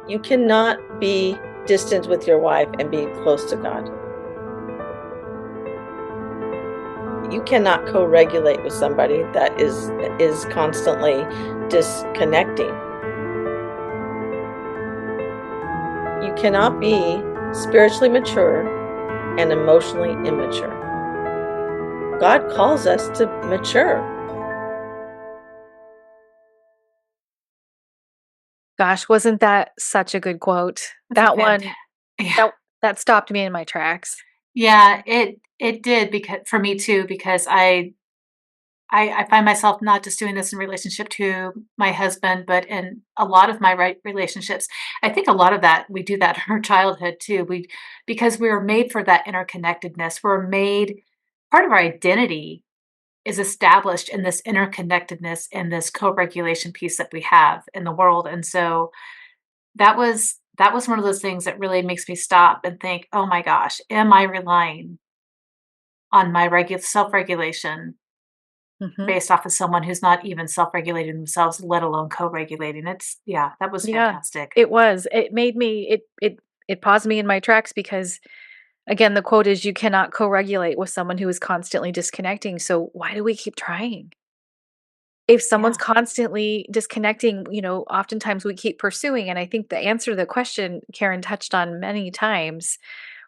You cannot be distant with your wife and be close to God. You cannot co-regulate with somebody that is constantly disconnecting. You cannot be spiritually mature and emotionally immature. God calls us to mature. Gosh, wasn't that such a good quote? That's That a fant one, Yeah. that stopped me in my tracks. Yeah, it did because for me too, because I find myself not just doing this in relationship to my husband, but in a lot of my relationships. I think a lot of that we do that in our childhood too. Because we were made for that interconnectedness. We're made part of our identity is established in this interconnectedness and this co-regulation piece that we have in the world. And so that was one of those things that really makes me stop and think, "Oh my gosh, am I relying on my self-regulation Mhm. based off of someone who's not even self-regulating themselves, let alone co-regulating?" Yeah, that was Yeah, fantastic. it was. It made me it paused me in my tracks because, again, the quote is, "You cannot co-regulate with someone who is constantly disconnecting, so why do we keep trying?" If someone's Yeah. constantly disconnecting, oftentimes we keep pursuing, and I think the answer to the question Karen touched on many times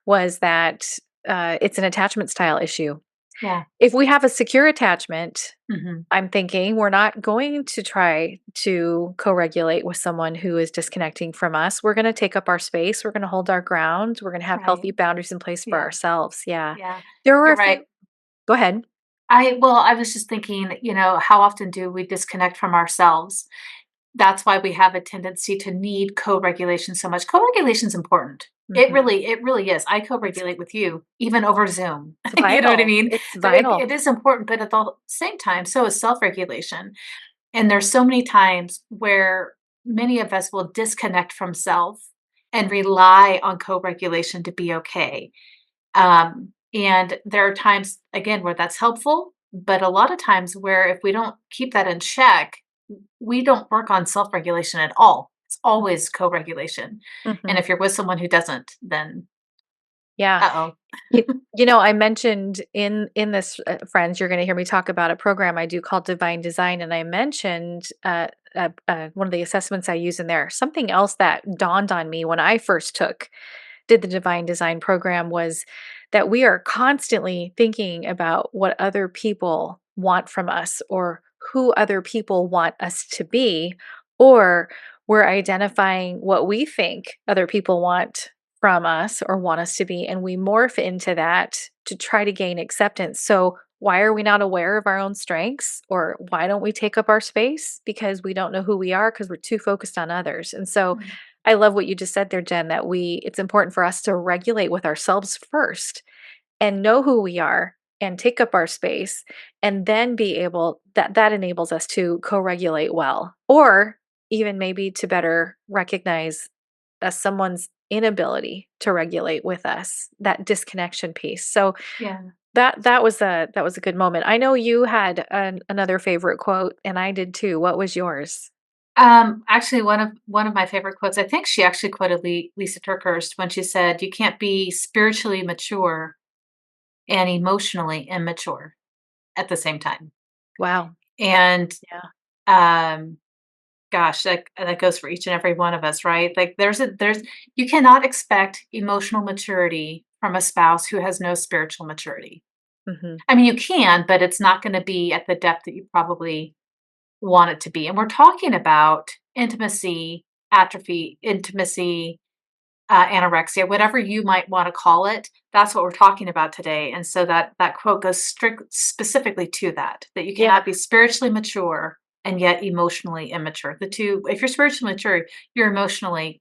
was that, it's an attachment style issue. Yeah. If we have a secure attachment, Mhm. I'm thinking we're not going to try to co-regulate with someone who is disconnecting from us. We're gonna take up our space, we're gonna hold our ground, we're gonna have Right. healthy boundaries in place for Yeah. ourselves, yeah. Yeah. There were You're a right. few. Go ahead. I was just thinking, how often do we disconnect from ourselves? That's why we have a tendency to need co-regulation so much. Co-regulation is important. Mhm. It really is. I It's co-regulate with you, even over Zoom. it's You know what I vital. mean? It's So vital. it is important, but at the same time, so is self-regulation. And there's so many times where many of us will disconnect from self and rely on co-regulation to be okay. And there are times, again, where that's helpful, but a lot of times where if we don't keep that in check, we don't work on self-regulation at all. It's always co-regulation. And Mhm. if you're with someone who doesn't, then Yeah. uh-oh. I mentioned in this, friends, you're going to hear me talk about a program I do called Divine Design, and I mentioned one of the assessments I use in there. Something else that dawned on me when I first did the Divine Design program was that we are constantly thinking about what other people want from us or who other people want us to be, or we're identifying what we think other people want from us or want us to be, and we morph into that to try to gain acceptance. So, why are we not aware of our own strengths, or why don't we take up our space? Because we don't know who we are because we're too focused on others. And so, Mm, I love what you just said there, Jen, that it's important for us to regulate with ourselves first and know who we are and take up our space, and then be able that enables us to co-regulate well, or even maybe to better recognize someone's inability to regulate with us, that disconnection piece. So yeah. that was a good moment. I know you had another favorite quote, and I did too. What was yours? Actually, one of my favorite quotes, I think she actually quoted Lisa Turkhurst when she said, "You can't be spiritually mature and emotionally immature at the same time." Wow. And Yeah. um gosh, that goes for each and every one of us, right? Like there's you cannot expect emotional maturity from a spouse who has no spiritual maturity. Hmm. I mean, you can, but it's not going to be at the depth that you probably want it to be. And we're talking about intimacy atrophy, intimacy anorexia, whatever you might want to call it. That's what we're talking about today. And so that quote goes specifically to that you Yeah. cannot be spiritually mature and yet emotionally immature. The two, if you're spiritually mature, you're emotionally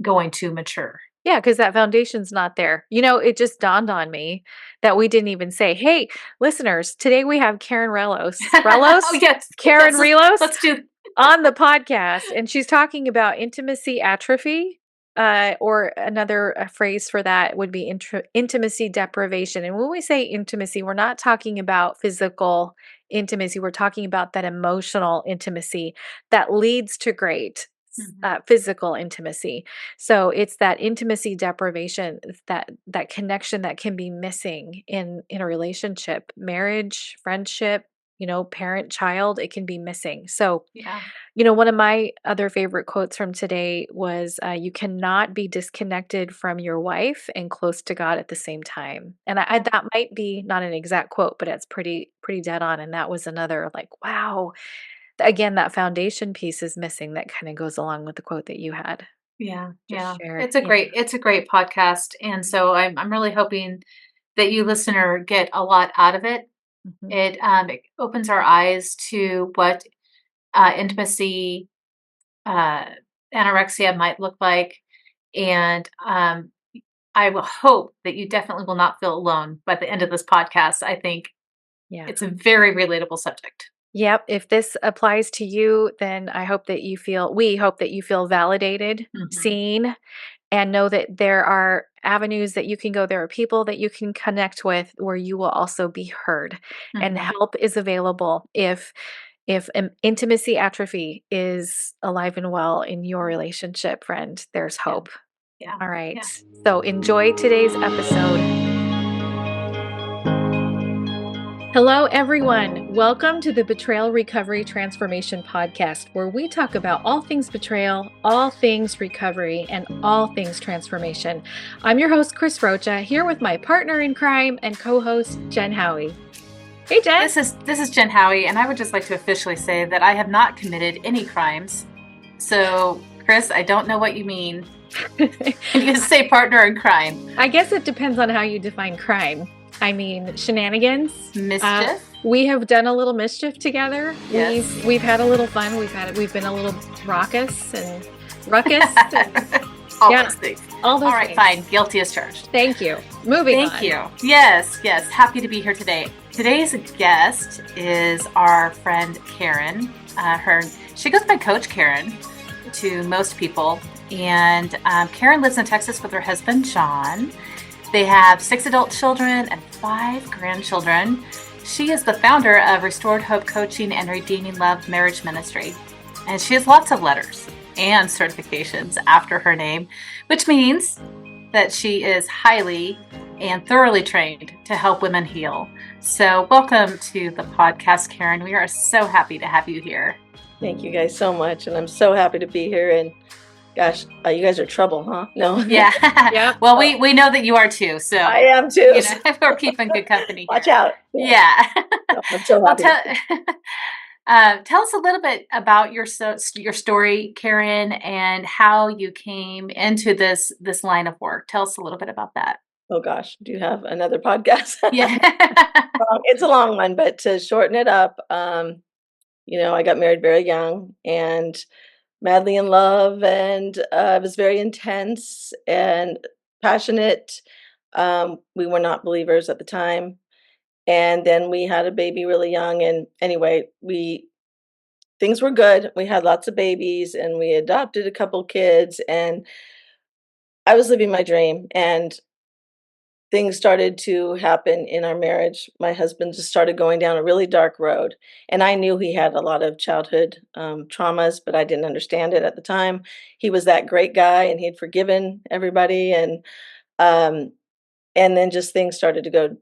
going to mature. Yeah, because that foundation's not there. It just dawned on me that we didn't even say, "Hey, listeners, today we have Karen Rellos." Oh Rellos? yes, Karen yes. Rellos Let's do. on the podcast, and she's talking about intimacy atrophy, or another phrase for that would be intimacy deprivation. And when we say intimacy, we're not talking about physical intimacy. We're talking about that emotional intimacy that leads to great physical intimacy. So it's that intimacy deprivation, that connection that can be missing in a relationship, marriage, friendship, parent child, it can be missing. So Yeah. one of my other favorite quotes from today was, "You cannot be disconnected from your wife and close to God at the same time." And that might be not an exact quote, but it's pretty dead on. And that was another like, wow. Again, that foundation piece is missing that kind of goes along with the quote that you had Yeah, just yeah. shared. Yeah. It's a great podcast, and so I'm really hoping that you listener get a lot out of it. Mhm. It opens our eyes to what intimacy, uh, anorexia might look like, and I will hope that you definitely will not feel alone by the end of this podcast. I think Yeah. it's a very relatable subject. Yep. If this applies to you, then we hope that you feel validated, Mhm. seen, and know that there are avenues that you can go. There are people that you can connect with where you will also be heard, and Mhm. help is available if intimacy atrophy is alive and well in your relationship, friend. There's Yeah, hope. yeah, All right. yeah. So enjoy today's episode. Hello, everyone. Welcome to the Betrayal Recovery Transformation Podcast, where we talk about all things betrayal, all things recovery, and all things transformation. I'm your host, Kris Rocha, here with my partner in crime and co-host, Jenn Howie. Hey, Jenn. This is Jen Howie, and I would just like to officially say that I have not committed any crimes. So, Kris, I don't know what you mean. Can you say partner in crime? I guess it depends on how you define crime. I mean, shenanigans. Mischief? We have done a little mischief together. Yes. We've had a little fun. We've been a little raucous and ruckus. All Yeah, those things. all those All right, things. fine. Guilty as charged. Thank you. Moving on. Thank you. Yes, yes. Happy to be here today. Today's guest is our friend Karen. She goes by Coach Karen to most people, and Karen lives in Texas with her husband John. They have 6 adult children and 5 grandchildren. She is the founder of Restored Hope Coaching and Redeeming Love Marriage Ministry, and she has lots of letters and certifications after her name, which means that she is highly and thoroughly trained to help women heal. So welcome to the podcast, Karen. We are so happy to have you here. Thank you guys so much. And I'm so happy to be here. And gosh, you guys are trouble, huh? No. Yeah. Yep. Well, we know that you are too. So I am too. We're keeping good company here. Watch out. Yeah. No, I'm so Well, happy. tell us a little bit about your story, Karen, and how you came into this line of work. Tell us a little bit about that. Oh gosh, do you have another podcast? Yeah. It's a long one, but to shorten it up, I got married very young and madly in love, and it was very intense and passionate. We were not believers at the time. And then we had a baby really young. And anyway, things were good. We had lots of babies and we adopted a couple kids, and I was living my dream. And things started to happen in our marriage. My husband just started going down a really dark road. And I knew he had a lot of childhood traumas, but I didn't understand it at the time. He was that great guy and he'd forgiven everybody. Um, and then just things started to go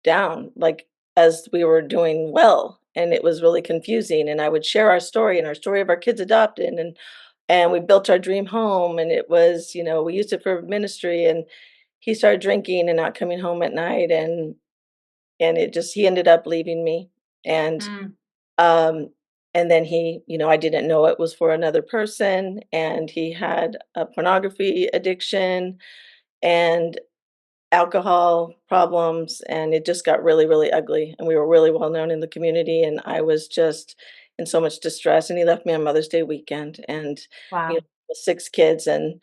down, like as we were doing well. And it was really confusing. And I would share our story and our story of our kids adopted, and we built our dream home, and it was, we used it for ministry. And he started drinking and not coming home at night, and he ended up leaving me. And Mm, um and then I didn't know it was for another person, and he had a pornography addiction and alcohol problems, and it just got really, really ugly. And we were really well known in the community, and I was just in so much distress. And he left me on Mother's Day weekend, and wow. 6 kids, and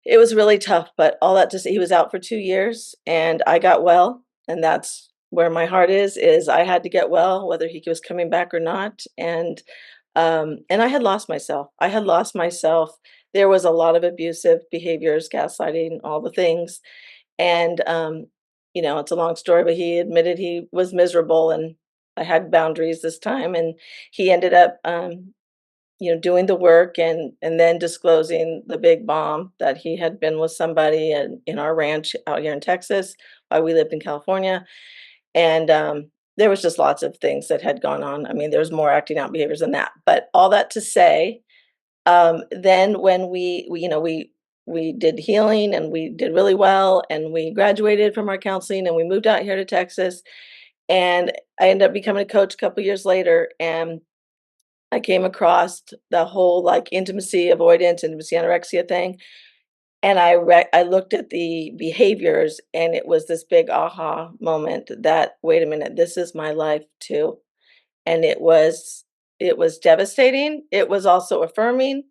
it was really tough. But all that to say, he was out for 2 years and I got well, and that's where my heart is I had to get well whether he was coming back or not. And I had lost myself. There was a lot of abusive behaviors, gaslighting, all the things. And it's a long story, but he admitted he was miserable, and I had boundaries this time, and he ended up doing the work and then disclosing the big bomb that he had been with somebody in our ranch out here in Texas while we lived in California. And there was just lots of things that had gone on. I mean, there's more acting out behaviors than that. But all that to say, then when we did healing and we did really well and we graduated from our counseling and we moved out here to Texas and I ended up becoming a coach a couple years later and I came across the whole like intimacy avoidance, intimacy anorexia thing. And I looked at the behaviors and it was this big aha moment that wait a minute, this is my life too. And it was devastating. It was also affirming,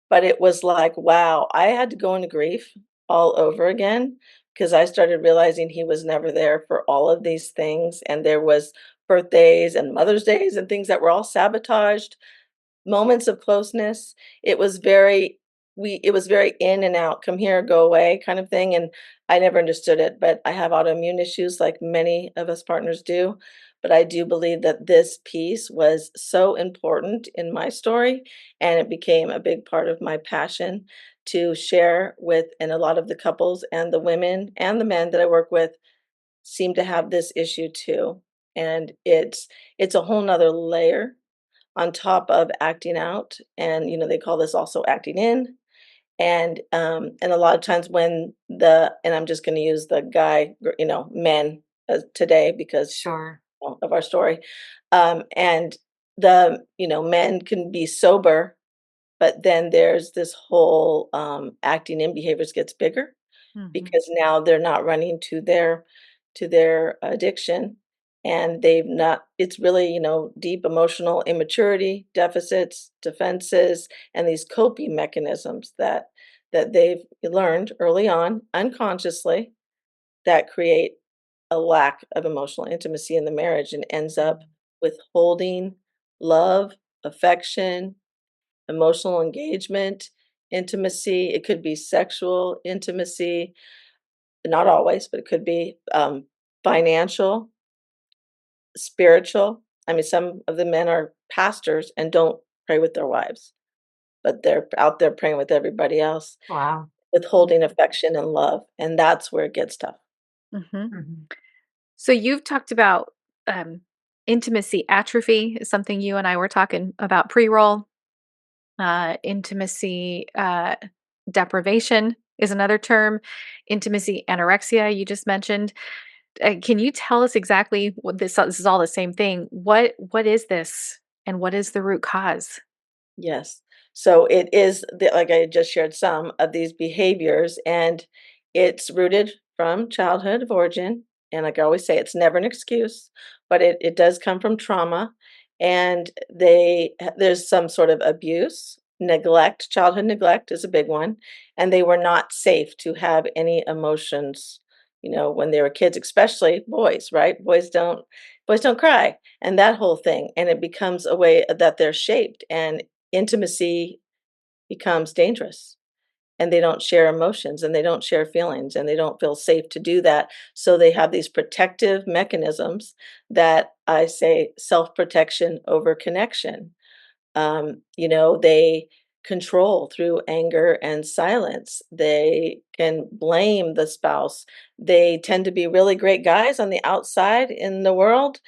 but it was like, wow, I had to go into grief all over again because I started realizing he was never there for all of these things. And there was birthdays and Mother's Days and things that were all sabotaged, moments of closeness. It was very in and out, come here, go away kind of thing, and I never understood it, but I have autoimmune issues like many of us partners do, but I do believe that this piece was so important in my story, and it became a big part of my passion to share with and a lot of the couples and the women and the men that I work with seem to have this issue too, and it's a whole 'nother layer on top of acting out, and, they call this also acting in, and a lot of times when and I'm just gonna use the men as today because Sure. of our story, and men can be sober, but then there's this whole, acting in behaviors gets bigger Mhm. because now they're not running to their addiction and they've not it's really, deep emotional immaturity, deficits, defenses, and these coping mechanisms that they've learned early on unconsciously that create a lack of emotional intimacy in the marriage and ends up withholding love, affection, emotional engagement, intimacy. It could be sexual intimacy, not always, but it could be, financial, spiritual. I mean, some of the men are pastors and don't pray with their wives, but they're out there praying with everybody else, Wow. withholding affection and love, and that's where it gets tough. Mhm. Mhm. So you've talked about um, intimacy atrophy is something you and I were talking about pre-roll. Intimacy deprivation is another term. Intimacy anorexia you just mentioned. Can you tell us exactly what this is all the same thing? What is this, and what is the root cause? Yes. So it is like I just shared some of these behaviors, and it's rooted from childhood of origin. And like I always say, it's never an excuse, but it does come from trauma. And there's some sort of abuse, neglect, childhood neglect is a big one. And they were not safe to have any emotions, when they were kids, especially boys, right? Boys don't cry and that whole thing. And it becomes a way that they're shaped. And intimacy becomes dangerous and they don't share emotions and they don't share feelings and they don't feel safe to do that. So they have these protective mechanisms that I say self protection over connection. They control through anger and silence. They can blame the spouse. They tend to be really great guys on the outside in the world.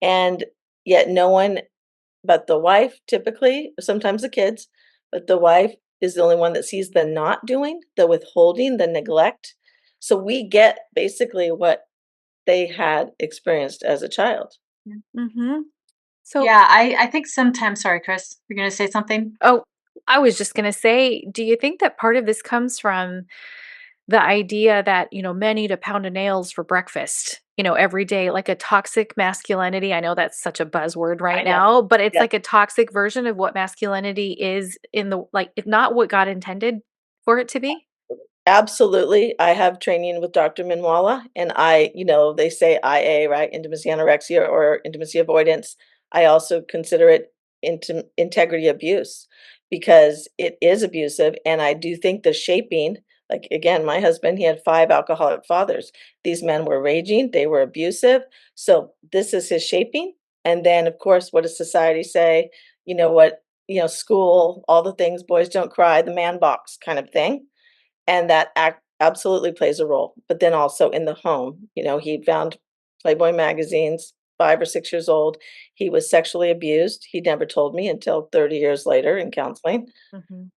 And yet no one but the wife typically, sometimes the kids, but the wife is the only one that sees the not doing, the withholding, the neglect. So we get basically what they had experienced as a child. Mhm. So, Yeah, I think sometimes sorry, Chris, you're gonna say something? oh, I was just gonna say, do you think that part of this comes from the idea that, men eat a pound of nails for breakfast, every day, like a toxic masculinity? I know that's such a buzzword right I know. now, but it's Yes. like a toxic version of what masculinity is in the like, it's not what God intended for it to be? Absolutely. I have training with Dr. Minwala, and they say IA, right? Intimacy anorexia or intimacy avoidance. I also consider it integrity abuse because it is abusive. And I do think the shaping, like again, my husband, he had five alcoholic fathers. These men were raging, they were abusive. So this is his shaping. And then, of course, what does society say? You know what? school, all the things, boys don't cry, the man box kind of thing. And that absolutely plays a role. But then also in the home, he found Playboy magazines, 5 or 6 years old. He was sexually abused. He never told me until 30 years later in counseling. Mhm.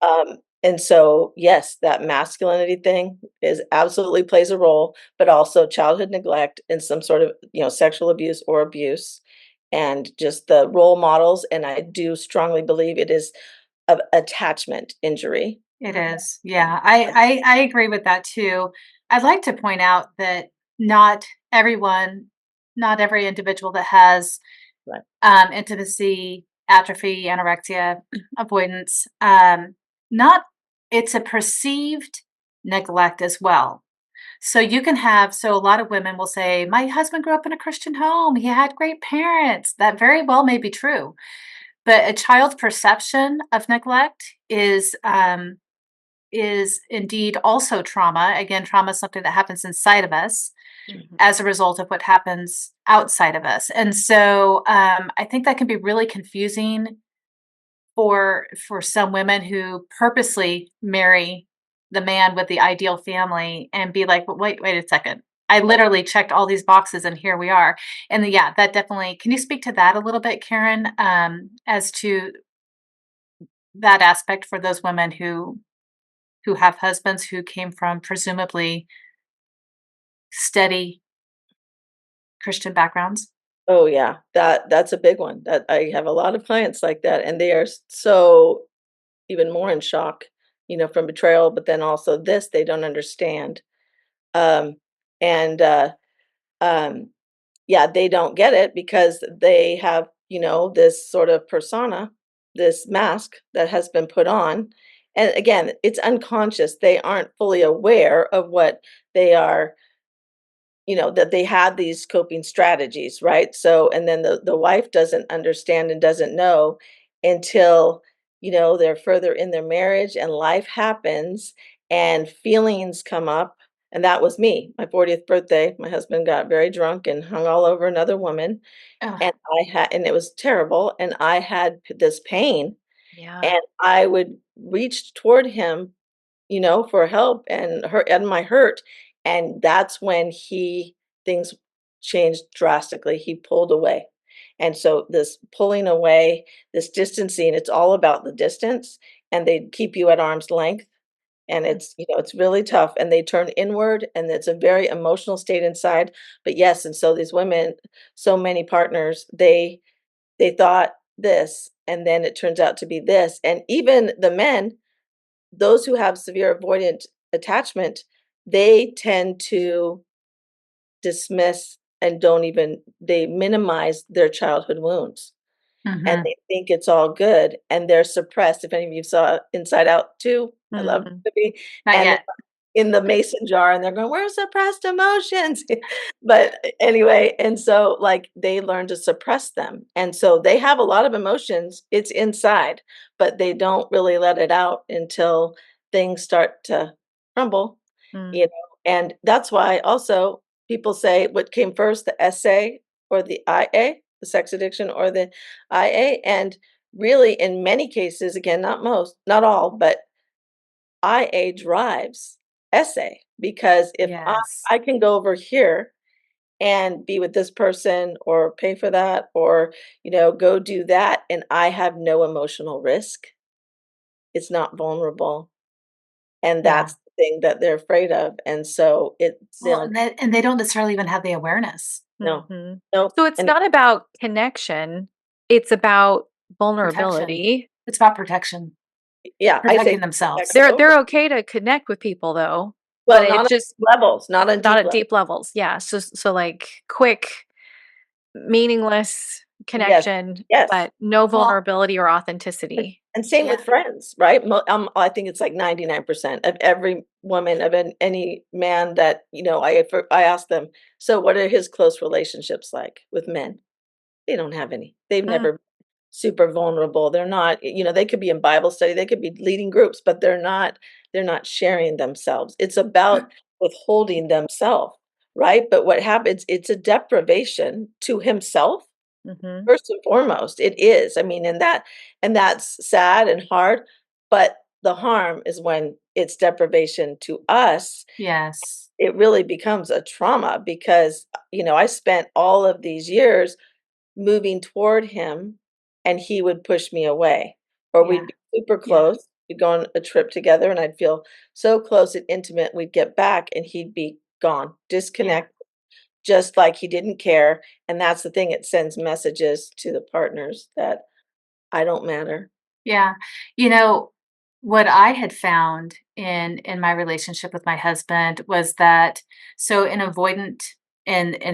And so, yes, that masculinity thing is absolutely plays a role, but also childhood neglect and some sort of, sexual abuse or abuse, and just the role models. And I do strongly believe it is of attachment injury. It is. Yeah, I agree with that too. I'd like to point out that not everyone, not every individual that has Right. intimacy, atrophy, anorexia, avoidance, not it's a perceived neglect as well. So you can have so a lot of women will say, "My husband grew up in a Christian home. He had great parents." That very well may be true, but a child's perception of neglect is indeed also trauma. Again, trauma is something that happens inside of us Mhm. as a result of what happens outside of us. And so I think that can be really confusing for some women who purposely marry the man with the ideal family and be like, "But wait a second. I Right. literally checked all these boxes and here we are." And yeah, that definitely can you speak to that a little bit, Karen, as to that aspect for those women who have husbands who came from presumably steady Christian backgrounds? Oh, yeah, that's a big one. That I have a lot of clients like that, and they are so even more in shock, from betrayal, but then also this they don't understand. Um, and um, yeah, they don't get it because they have, this sort of persona, this mask that has been put on. And again, it's unconscious. They aren't fully aware of what they are, that they have these coping strategies, right? So, and then the wife doesn't understand and doesn't know until, they're further in their marriage and life happens and feelings come up. And that was me. My 40th birthday, my husband got very drunk and hung all over another woman. Ugh, And it was terrible. And I had this pain, Yeah. and I would reach toward him, for help and hurt and my hurt. And that's when things changed drastically. He pulled away. And so this pulling away, this distancing, it's all about the distance, and they keep you at arm's length. And it's really tough, and they turn inward, and it's a very emotional state inside. But yes, and so these women, so many partners, they thought this, and then it turns out to be this. And even the men, those who have severe avoidant attachment, they tend to dismiss and don't even they minimize their childhood wounds, and mhm. they think it's all good, and they're suppressed. If any of you saw Inside Out 2, I love Mhm. the movie, Not and yet. in the mason jar, and they're going, "Where's suppressed emotions?" But anyway, and so, like, they learn to suppress them, and so they have a lot of emotions, it's inside, but they don't really let it out until things start to crumble, Mm. and that's why also people say, "What came first, the SA or the IA, the sex addiction or the IA?" And really, in many cases, again, not most, not all, but IA drives SA, because if I Yes. I can go over here and be with this person or pay for that or, go do that, and I have no emotional risk. It's not vulnerable, and Yeah. that's the thing that they're afraid of, and so it's, Well, and they don't necessarily even have the awareness. no, Mhm. no, So it's and not about connection, it's about Protection. vulnerability. It's about protection, yeah, I say protecting themselves. They're protection. they're okay to connect with people though, but Well, not it on just levels, not on not deep at level. deep levels. Yeah, so, like, quick, meaningless Yes, connection, yes. but no Well, vulnerability or And authenticity. and same yeah. with friends, right? I think it's like 99% of every woman, of any man that, I ask them, "So what are his close relationships like with men?" They don't have any. They've Mm, never super vulnerable. They're not, they could be in Bible study, they could be leading groups, but they're not sharing themselves. It's about withholding themselves, right? But what happens, it's a deprivation to himself Mhm. First and foremost, it is. I mean, and that's sad and hard, but the harm is when it's deprivation to us. Yes. It really becomes a trauma because, I spent all of these years moving toward him, and he would push me away, or we'd Yeah. be super Yeah. close. We'd go on a trip together, and I'd feel so close and intimate. We'd get back, and he'd be gone, Yeah. disconnected, just like he didn't care. And that's the thing; it sends messages to the partners that I don't matter. Yeah. You know, what I had found in my relationship with my husband was that so in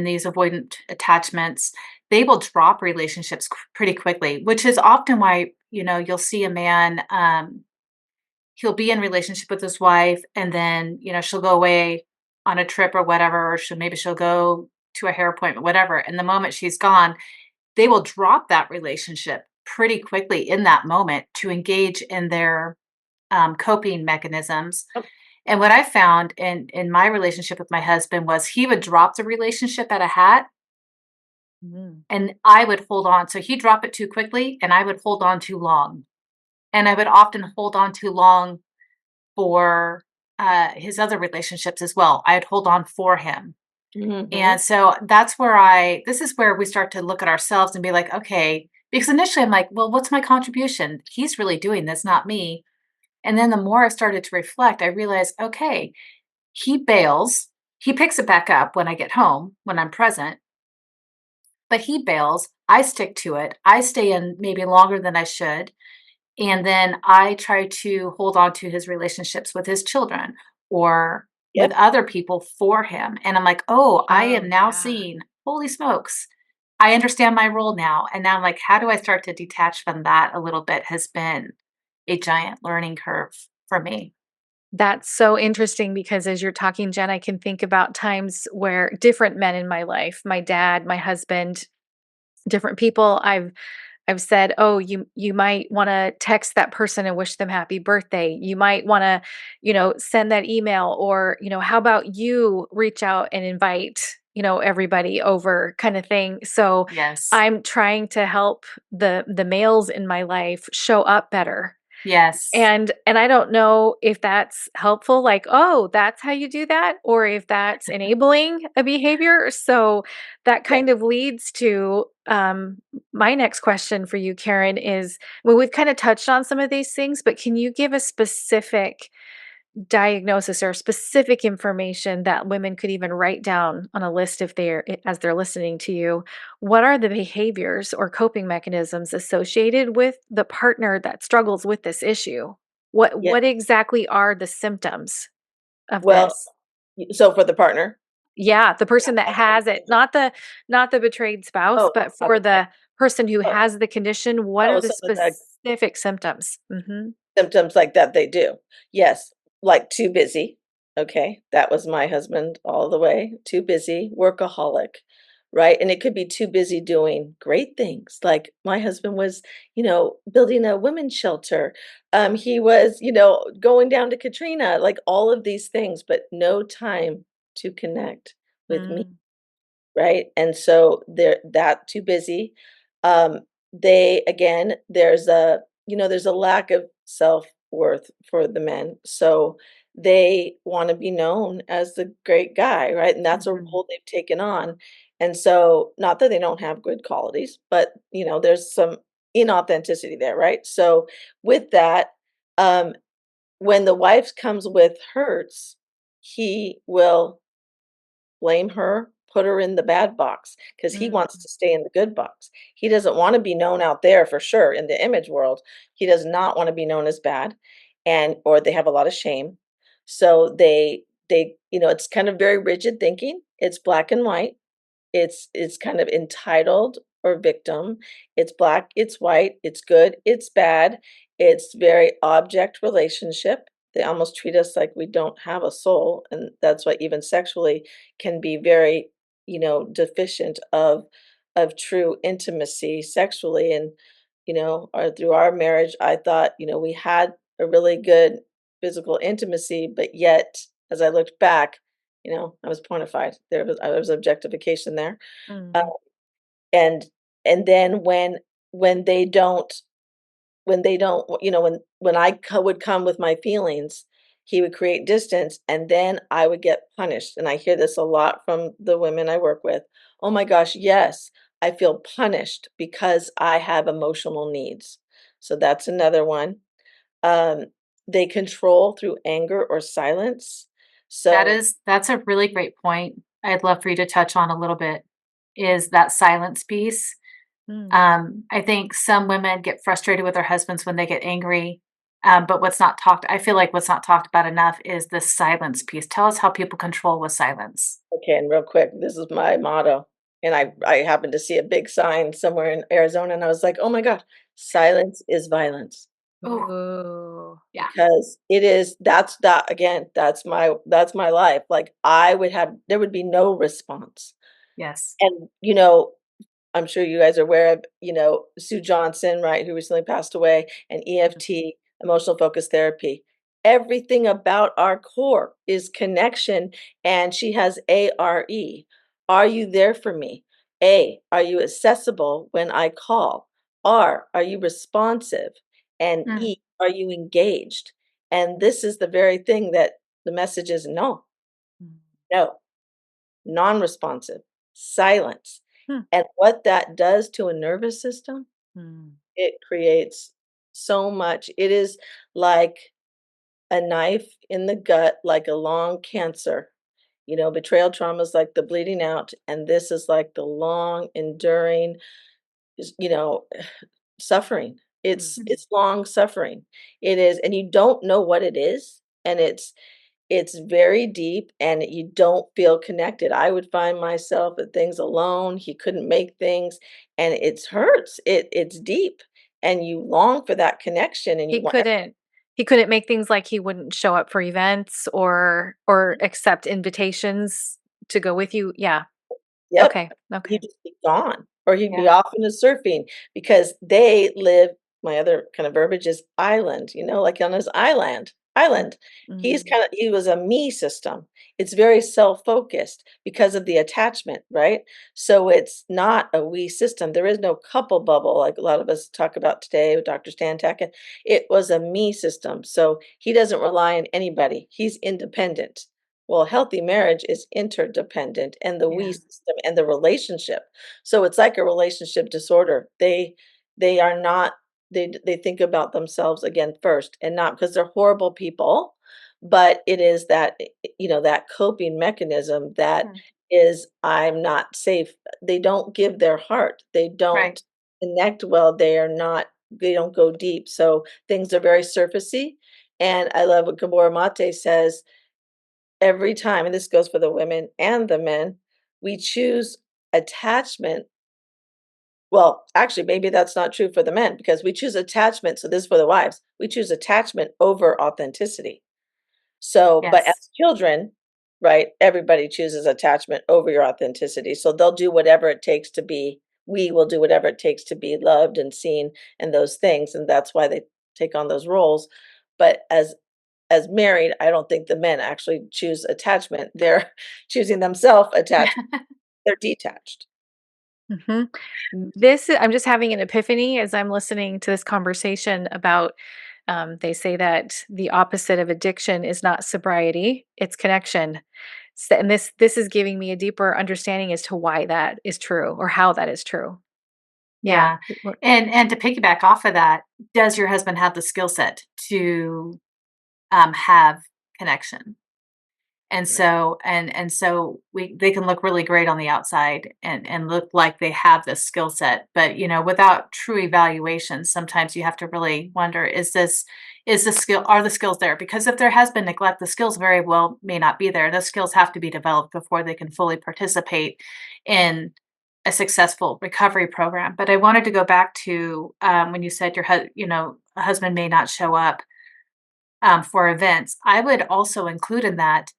these avoidant attachments, they will drop relationships pretty quickly, which is often why, you'll see a man he'll be in relationship with his wife and then, she'll go away on a trip or whatever, or she'll go to a hair appointment, whatever. And the moment she's gone, they will drop that relationship pretty quickly in that moment to engage in their coping mechanisms. Oh, And what I found in my relationship with my husband was he would drop the relationship at a hat Mm. and I would hold on. So he'd drop it too quickly and I would hold on too long. And I would often hold on too long for his other relationships as well. I'd hold on for him. And mhm, so this is where we start to look at ourselves and be like, okay, because initially I'm like, well, what's my contribution? He's really doing this, not me. And then the more I started to reflect, I realized, okay, he bails. He picks it back up when I get home, when I'm present, but he bails. I stick to it. I stay in maybe longer than I should. And then I try to hold on to his relationships with his children or with yep, other people for him. And I'm like, oh, I Oh, am now yeah. seeing, holy smokes, I understand my role now. And now I'm like, how do I start to detach from that a little bit has been a giant learning curve for me. That's so interesting because as you're talking, Jen, I can think about times where different men in my life, my dad, my husband, different people, I've said, "Oh, you might wanna text that person and wish them happy birthday. You might wanna, send that email or, how about you reach out and invite, everybody over," kind of thing. So, Yes. I'm trying to help the males in my life show up better. Yes. And I don't know if that's helpful, like, "Oh, that's how you do that," or if that's enabling a behavior. So that yeah, kind of leads to, my next question for you, Karen, is well, we've kinda touched on some of these things, but can you give a specific diagnosis or specific information that women could even write down on a list if as they're listening to you? What are the behaviors or coping mechanisms associated with the partner that struggles with this issue? yeah. What exactly are the symptoms of Well, this? so for the partner? Yeah, the person that has it, not the betrayed spouse, Oh, but not for the partner. the person who Oh, has the condition, what are oh, the some of the specific symptoms? Mhm. symptoms like that they do. Yes, like too busy. Okay, that was my husband all the way. Too busy, workaholic, right? And it could be too busy doing great things. Like my husband was, building a women's shelter. He was, going down to Katrina, like all of these things, but no time to connect with me. Mm, Right? And so they're that too busy. They again, there's a lack of self-worth for the men. So they want to be known as the great guy, right? And that's a Mhm. role they've taken on. And so not that they don't have good qualities, but there's some inauthenticity there, right? So with that, um, when the wife comes with hurts, he will blame her, put her in the bad box because he mm, wants to stay in the good box. He doesn't wanna be known out there for sure in the image world. He does not wanna be known as bad, and or they have a lot of shame. So it's kind of very rigid thinking. It's black and white. It's kind of entitled or victim. It's black, it's white, it's good, it's bad. It's very object relationship. They almost treat us like we don't have a soul, and that's why even sexually can be very, deficient of true intimacy sexually. And, through our marriage, I thought, we had a really good physical intimacy, but yet as I looked back, I was pornified. There was objectification there. Uh, mm. and And then when they don't when would come with my feelings, he would create distance, and then I would get punished. And I hear this a lot from the women I work with. Oh my gosh, yes, I feel punished because I have emotional needs. So that's another one. Um, they control through anger or silence. So That's a really great point. I'd love for you to touch on a little bit, is that silence piece. Mm. I think some women get frustrated with their husbands when they get angry, but I feel like what's not talked about enough is the silence piece. Tell us how people control with silence. okay, and real quick, this is my motto. And I happened to see a big sign somewhere in Arizona, and I was like, oh my God, silence is violence. Oh, Ooh. yeah. Because it is that again, that's my life. Like there would be no response. Yes. And I'm sure you guys are aware of, Sue Johnson, right, who recently passed away, and Mm. EFT, emotional focus therapy. Everything about our core is connection, and she has ARE. Are you there for me? A, are you accessible when I call? R, are you responsive? And Mm, E, are you engaged? And this is the very thing that the message is no, Mm. no, non-responsive, silence. Hmm. And what that does to a nervous system, Mm. it creates so much. It is like a knife in the gut, like a long cancer. Betrayal trauma is like the bleeding out, and this is like the long enduring, is- you know, suffering. It's Mm. mm. it's long suffering. It is, and you don't know what it is, and it's very deep and you don't feel connected. I would find myself at things alone. He couldn't make things and it hurts. It's deep and you long for that connection and you He want couldn't he couldn't make things like he wouldn't show up for events or accept invitations to go with you? Yeah. Yep. Okay, He'd okay. just be gone, or he'd Yeah. be off into surfing because they live my other kind of verbiage is island, like on his Mm. island. Mm. He was a me system. It's very self-focused because of the attachment, right? So it's not a we system. There is no couple bubble like a lot of us talk about today with Dr. Stantek. And it was a me system. So he doesn't rely on anybody. He's independent. Well, healthy marriage is interdependent and the we Yeah. system and the relationship. So it's like a relationship disorder. They are not they think about themselves again first and not because they're horrible people, but it is that that coping mechanism that Mm. is I'm not safe. They don't give their heart. They Right. don't connect well. They don't go deep. So things are very surfacey. And I love what Gabor Mate says every time, and this goes for the women and the men, we choose attachment. Well, actually, maybe that's not true for the men because we choose attachment. So this is for the wives. We choose attachment over authenticity. So, but Yes. as children, right, everybody chooses attachment over your authenticity. So they'll do whatever it takes to be, we will do whatever it takes to be loved and seen and those things. And that's why they take on those roles. But as married, I don't think the men actually choose attachment. They're choosing themselves attached. They're detached. Mhm. I'm just having an epiphany as I'm listening to this conversation about, they say that the opposite of addiction is not sobriety, it's connection. And this is giving me a deeper understanding as to why that is true or how that is true. Yeah. Yeah. And to piggyback off of that, does your husband have the skill set to have connection? And Right. so they can look really great on the outside and look like they have this skill set, but without true evaluation, sometimes you have to really wonder, are the skills there? Because if there has been neglect, the skills very well may not be there. The skills have to be developed before they can fully participate in a successful recovery program. But I wanted to go back to when you said a husband may not show up for events. I would also include in that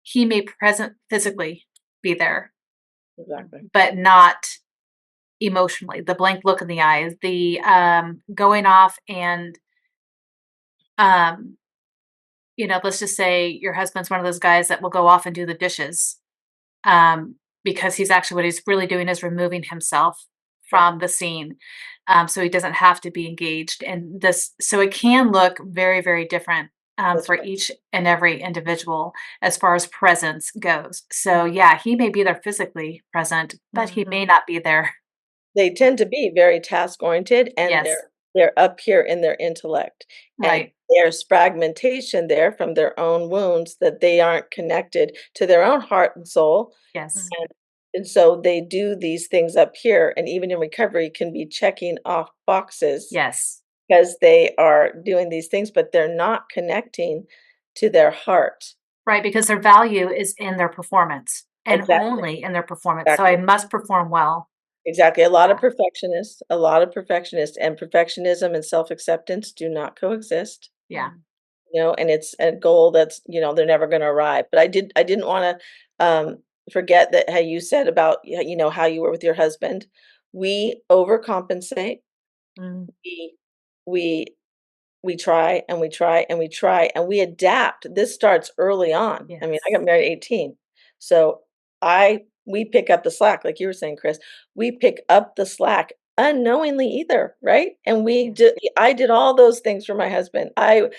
he may present physically be there, Exactly. but not emotionally. The blank look in the eyes, the going off and um, let's just say your husband's one of those guys that will go off and do the dishes because he's actually what he's really doing is removing himself from the scene. So he doesn't have to be engaged in this. So it can look very, very different That's for right. each and every individual as far as presence goes. So yeah, he may be there physically present, but he Mhm. may not be there. They tend to be very task-oriented, and Yes, they're up here in their intellect, and right. there's fragmentation there from their own wounds that they aren't connected to their own heart and soul, Yes, Mm. and so they do these things up here, and even in recovery can be checking off boxes yes. because they are doing these things, but they're not connecting to their heart. Right, because their value is in their performance and Exactly, only in their performance. So I exactly, must perform well. exactly. Yeah, A lot of perfectionists, and perfectionism and self-acceptance do not coexist. yeah. And it's a goal that's, they're never gonna arrive. But I didn't wanna, forget that how you said about, how you were with your husband. We overcompensate. Mm. We we we try, and we try, and we try, and we adapt. This starts early on. I mean, I Yes. got married at 18. So, we pick up the slack, like you were saying, Chris. We pick up the slack unknowingly either, right? And Yes. I did all those things for my husband. I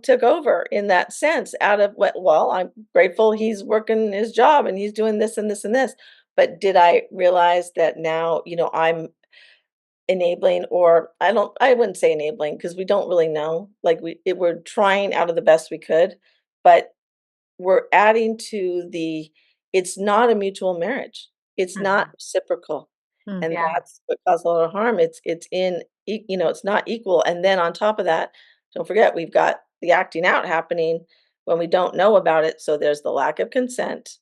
took over in that sense out of what well, I'm grateful he's working his job and he's doing this and this and this. But did I realize that now, I'm enabling, or I wouldn't say enabling because we don't really know. Like we're trying out of the best we could, but we're adding to the it's not a mutual marriage. It's not Mhm. reciprocal. And Yeah. Mhm. that's what caused a lot of harm. It's not equal. And then on top of that, don't forget we've got the acting out happening when we don't know about it. So there's the lack of consent,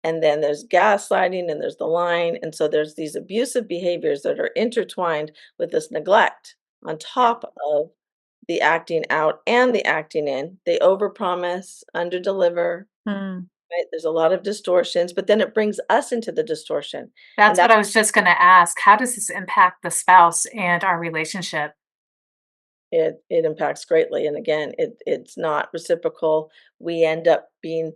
and then there's gaslighting, and there's the lying, and so there's these abusive behaviors that are intertwined with this neglect on Yeah. top of the acting out and the acting in. They overpromise, underdeliver, Mm. right? There's a lot of distortions, but then it brings us into the distortion, and That's what that's I was just gonna ask. How does this impact the spouse and our relationship? it impacts greatly, and again, it's not reciprocal. We end up being,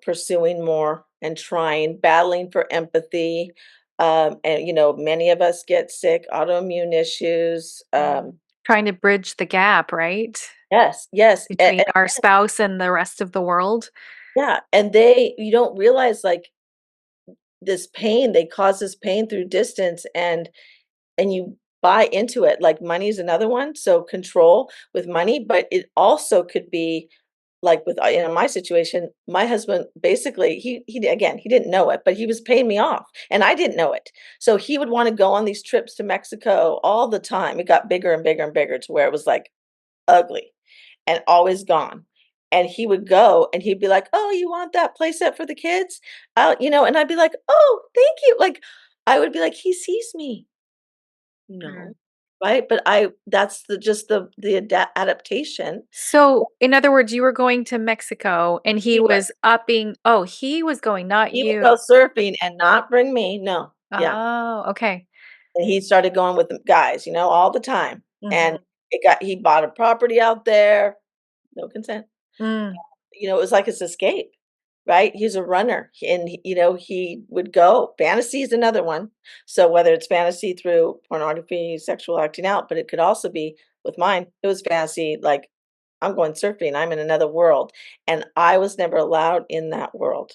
pursuing more and trying, battling for empathy, and, many of us get sick, autoimmune issues, Mm. Trying to bridge the gap, right? yes, yes, Between our spouse and the rest of the world. yeah, and you don't realize, like, this pain, they cause this pain through distance, and you buy into it. Like, money's another one, so control with money, but it also could be like with my situation. My husband basically, again, he didn't know it, but he was paying me off, and I didn't know it. So he would want to go on these trips to Mexico all the time. It got bigger and bigger and bigger to where it was like ugly and always gone. And he would go and he'd be like, "Oh, you want that playset for the kids?" And I'd be like, "Oh, thank you." Like, I would be like, "He sees me." Mm. No. Right? But that's the adaptation. So, in other words, you were going to Mexico and he He was upping he was going, not He would go you. surfing and not bring me, no, yeah, Oh, okay. and he started going with the guys, all the time, and Mhm. he bought a property out there, no consent. Mm. It was like his escape, right? He's a runner, he would go. Fantasy is another one, so whether it's fantasy through pornography, sexual acting out, but it could also be with mine, it was fantasy, like, I'm going surfing, I'm in another world, and I was never allowed in that world.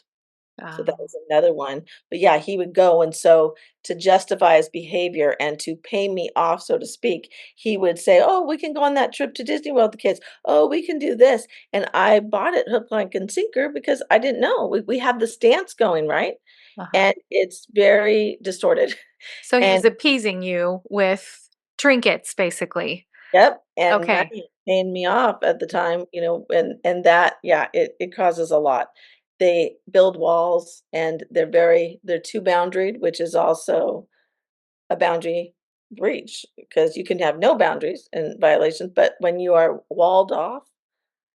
So that Oh, was another one. But yeah, he would go, and so to justify his behavior and to pay me off, so to speak, he would say, "Oh, we can go on that trip to Disney World with the kids. Oh, we can do this." And I bought it hook, line, and sinker because I didn't know. We have the stance going, right? uh-huh. And it's very distorted. So he was And appeasing you with trinkets, basically. yep, and Okay. money, paying me off at the time, and that, yeah, it causes a lot. They build walls, and they're too boundaried, which is also a boundary breach, because you can have no boundaries and violations, but when you are walled off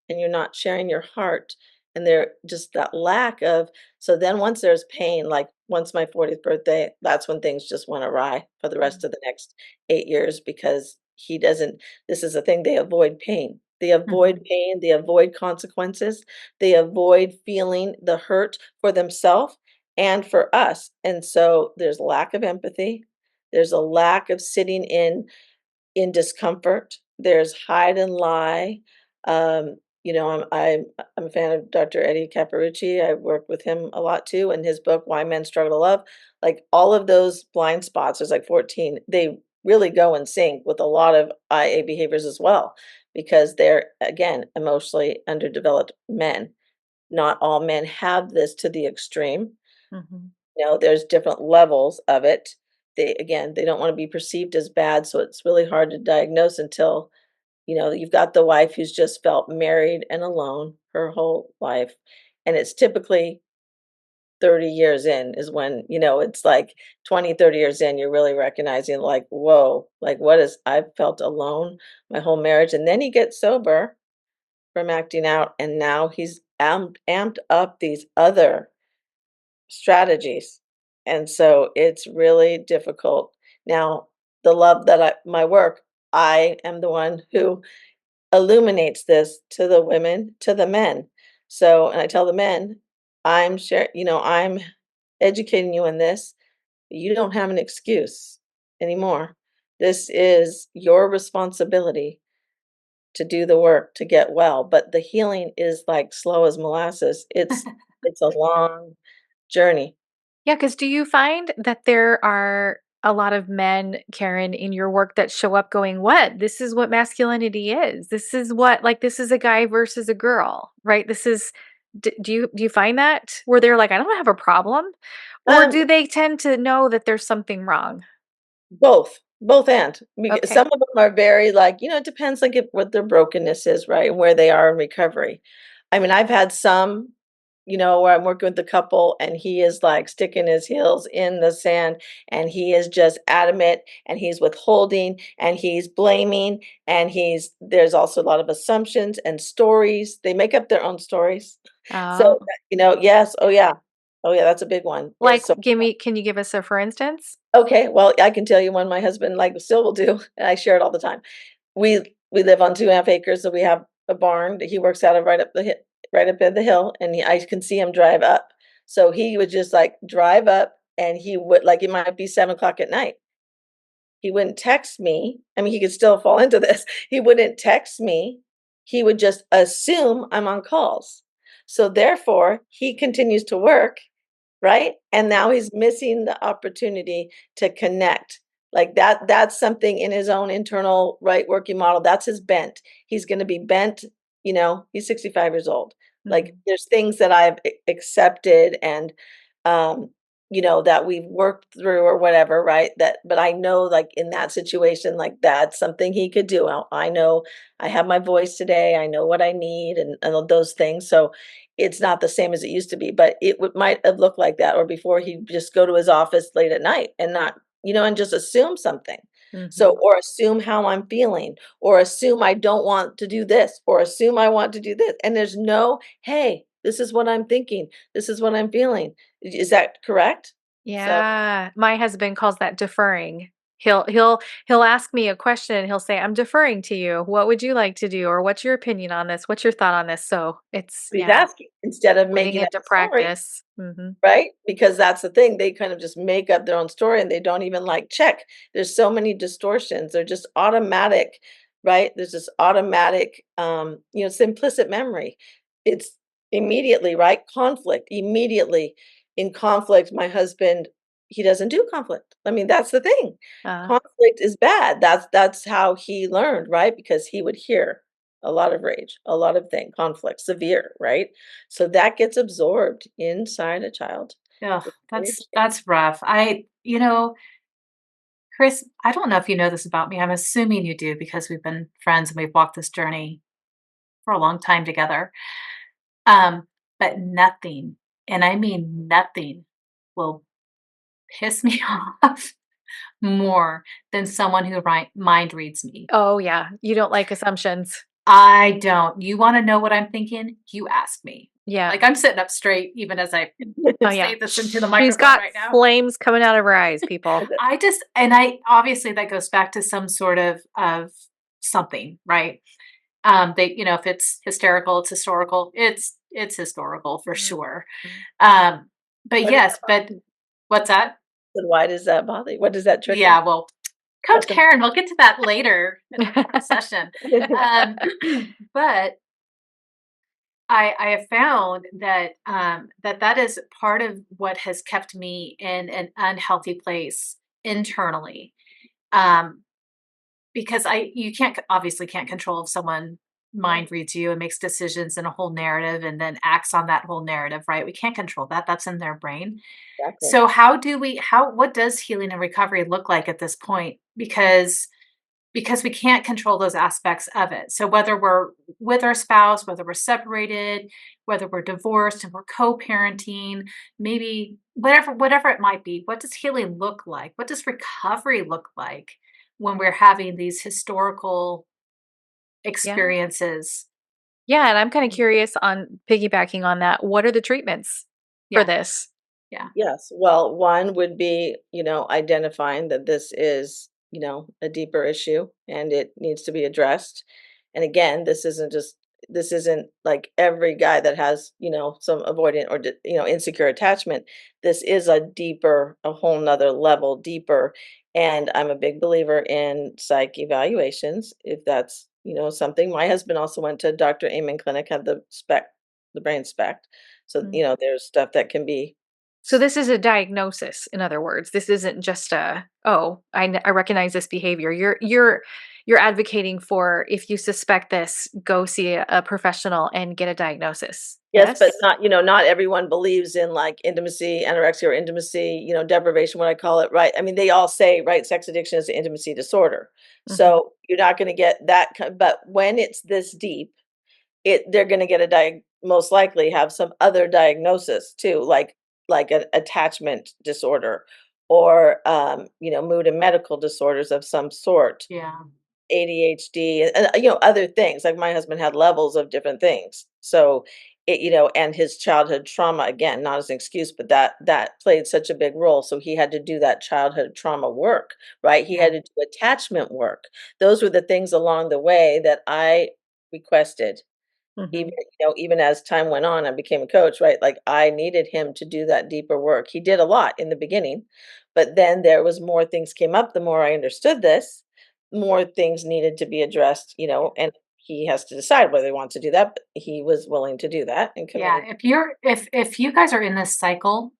and you're not sharing your heart, and there just that lack of, so then once there's pain, like once my 40th birthday, that's when things just went awry for the rest Mm. of the next 8 years, because he doesn't, this is the thing, they avoid pain. They avoid Mhm. pain, they avoid consequences, they avoid feeling the hurt for themselves, and for us. And so there's lack of empathy. There's a lack of sitting in discomfort. There's hide and lie. Um, I'm a fan of Dr. Eddie Caparucci. I worked with him a lot too, and his book Why Men Struggle to Love. Like all of those blind spots, there's like 14. They really go in sync with a lot of IA behaviors as well, because they're again emotionally underdeveloped men. Not all men have this to the extreme. Mhm. There's different levels of it. They don't want to be perceived as bad, so it's really hard to diagnose until, you've got the wife who's just felt married and alone her whole life. And it's typically 30 years in is when, it's like 20, 30 years in, you're really recognizing like, whoa, like I've felt alone my whole marriage. And then he gets sober from acting out, and now he's amped up these other strategies. And so it's really difficult. Now, the love that my work, I am the one who illuminates this to the women, to the men. So, and I tell the men, I'm educating you in this. You don't have an excuse anymore. This is your responsibility to do the work to get well, but the healing is like slow as molasses. It's a long journey. Yeah, because do you find that there are a lot of men, Karen, in your work that show up going, "What? This is what masculinity is. This is what like this is a guy versus a girl, right? This is." Do you find that where they're like, "I don't have a problem," or Um, do they tend to know that there's something wrong? both and Okay. some of them are very like, it depends like what their brokenness is, right? And where they are in recovery. I mean, I've had some, where I'm working with a couple and he is like sticking his heels in the sand and he is just adamant and he's withholding and he's blaming and there's also a lot of assumptions and stories. They make up their own stories. So, Oh, yes, oh yeah. Oh yeah, that's a big one. like, Is so can you give us a for instance? Okay, well, I can tell you one my husband, like, still will do, and I share it all the time. We live on 2.5 acres, so we have a barn that he works out of right up at the hill, and I can see him drive up. So he would just, like, drive up, and he would like, it might be 7 o'clock at night. He wouldn't text me. I mean, he could still fall into this. He wouldn't text me. He would just assume I'm on calls. So therefore, he continues to work, right? And now he's missing the opportunity to connect. Like that's something in his own internal right working model. That's his bent. He's going to be bent, he's 65 years old. Like Mhm. there's things that I've accepted and um that we've worked through or whatever, right? That but I know like in that situation like that's something he could do. I know I have my voice today. I know what I need and all those things. So it's not the same as it used to be, but might have looked like that, or before he'd just go to his office late at night and not, and just assume something. So, Mhm. or assume how I'm feeling, or assume I don't want to do this, or assume I want to do this. And there's no, hey, this is what I'm thinking. This is what I'm feeling. Is that correct? So Yeah, my husband calls that deferring. He'll ask me a question and he'll say, "I'm deferring to you. What would you like to do?" Or "What's your opinion on this? What's your thought on this?" So it's he's yeah, asking instead of putting making it up to a story. practice. Mhm. Right? Because that's the thing, they kind of just make up their own story and they don't even, like, check. There's so many distortions, they're just automatic, right? There's this automatic, it's implicit memory. It's immediately, right? Conflict, immediately. In conflict, my husband, he doesn't do conflict. I mean, that's the thing. Uh, Conflict is bad. That's how he learned, right? Because he would hear a lot of rage, a lot of conflict, severe, right? So that gets absorbed inside a child. Ugh, It's very that's rough. Kris, I don't know if you know this about me. I'm assuming you do because we've been friends and we've walked this journey for a long time together. Um, but nothing, and I mean nothing, will piss me off more than someone who mind reads me. oh yeah, you don't like assumptions. I don't. You wanna know what I'm thinking? You ask me. Yeah. Like, I'm sitting up straight even as I Oh yeah. say this into the She's microphone got right now. flames coming out of her eyes, people. I obviously, that goes back to some sort of something, right? If it's hysterical, it's historical. It's historical for Mhm. sure. Um, but Why does yes, that bother but what's that? you? Why does that bother you? What does that trigger? Yeah, well, Coach That's Karen, we'll get to that later in a different session. Um, but I have found that that is part of what has kept me in an unhealthy place internally. Um, because you can't obviously can't control if someone No, mind reads you and makes decisions in a whole narrative and then acts on that whole narrative, right? We can't control that. That's in their brain. exactly. So how what does healing and recovery look like at this point? Because we can't control those aspects of it. So whether we're with our spouse, whether we're separated, whether we're divorced and we're co-parenting, maybe whatever it might be, what does healing look like? What does recovery look like when we're having these historical Yeah. experiences? Yeah, and I'm kinda curious on piggybacking on that, what are the treatments for Yeah, this? yeah, Yes. Well, one would be, identifying that this is, a deeper issue and it needs to be addressed. And again, this isn't like every guy that has, some avoidant or, insecure attachment. This is a whole nother level deeper. And I'm a big believer in psych evaluations. If that's, something, my husband also went to Dr. Amen Clinic, had the brain spec. So, Mm. there's stuff that can be. So this is a diagnosis, in other words. This isn't just a, "Oh, I recognize this behavior." You're advocating for if you suspect this, go see a professional and get a diagnosis. Yes, but Yes? not everyone believes in, like, intimacy, anorexia or intimacy, deprivation, what I call it, right? I mean, they all say, right, sex addiction is an intimacy disorder. Mhm. So, you're not gonna get that ki but when it's this deep, they're gonna get a most likely have some other diagnosis too, like an attachment disorder or, mood and medical disorders of some sort. yeah, ADHD and, other things, like my husband had levels of different things. So, and his childhood trauma, again, not as an excuse, but that played such a big role. So he had to do that childhood trauma work, right? He yeah, had to do attachment work. Those were the things along the way that I requested. Even, Mhm. even as time went on, I became a coach, right? Like I needed him to do that deeper work. He did a lot in the beginning, but then there was more things came up. The more I understood this, more things needed to be addressed, and he has to decide whether he wants to do that. But he was willing to do that and yeah. committed. If you guys are in this cycle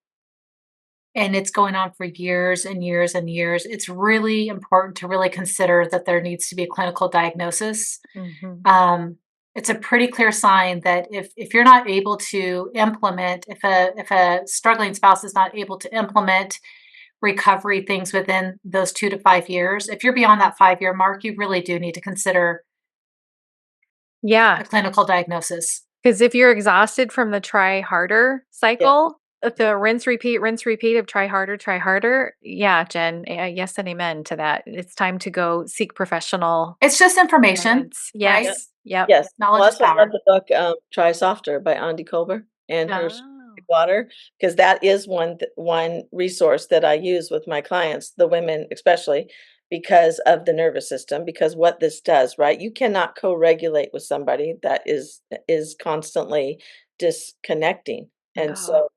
and it's going on for years and years and years, it's really important to really consider that there needs to be a clinical diagnosis. Mhm. Um, it's a pretty clear sign that if you're not able to implement, if a struggling spouse is not able to implement recovery things within those 2 to 5 years, if you're beyond that 5 year mark, you really do need to consider Yeah. a clinical diagnosis. Because if you're exhausted from the try harder Yeah. cycle, the rinse, repeat of try harder, yeah, Jen, yes and amen to that. It's time to go seek professional It's just information, guidance. right? Yeah. Yes. Yep. Yes. Well, Knowledge is that's why I love power. the book, Try Softer by Andi Colber and her Oh. water, because that is one resource that I use with my clients, the women especially, because of the nervous system, because what this does, right? You cannot co-regulate with somebody that is constantly disconnecting. And Oh, so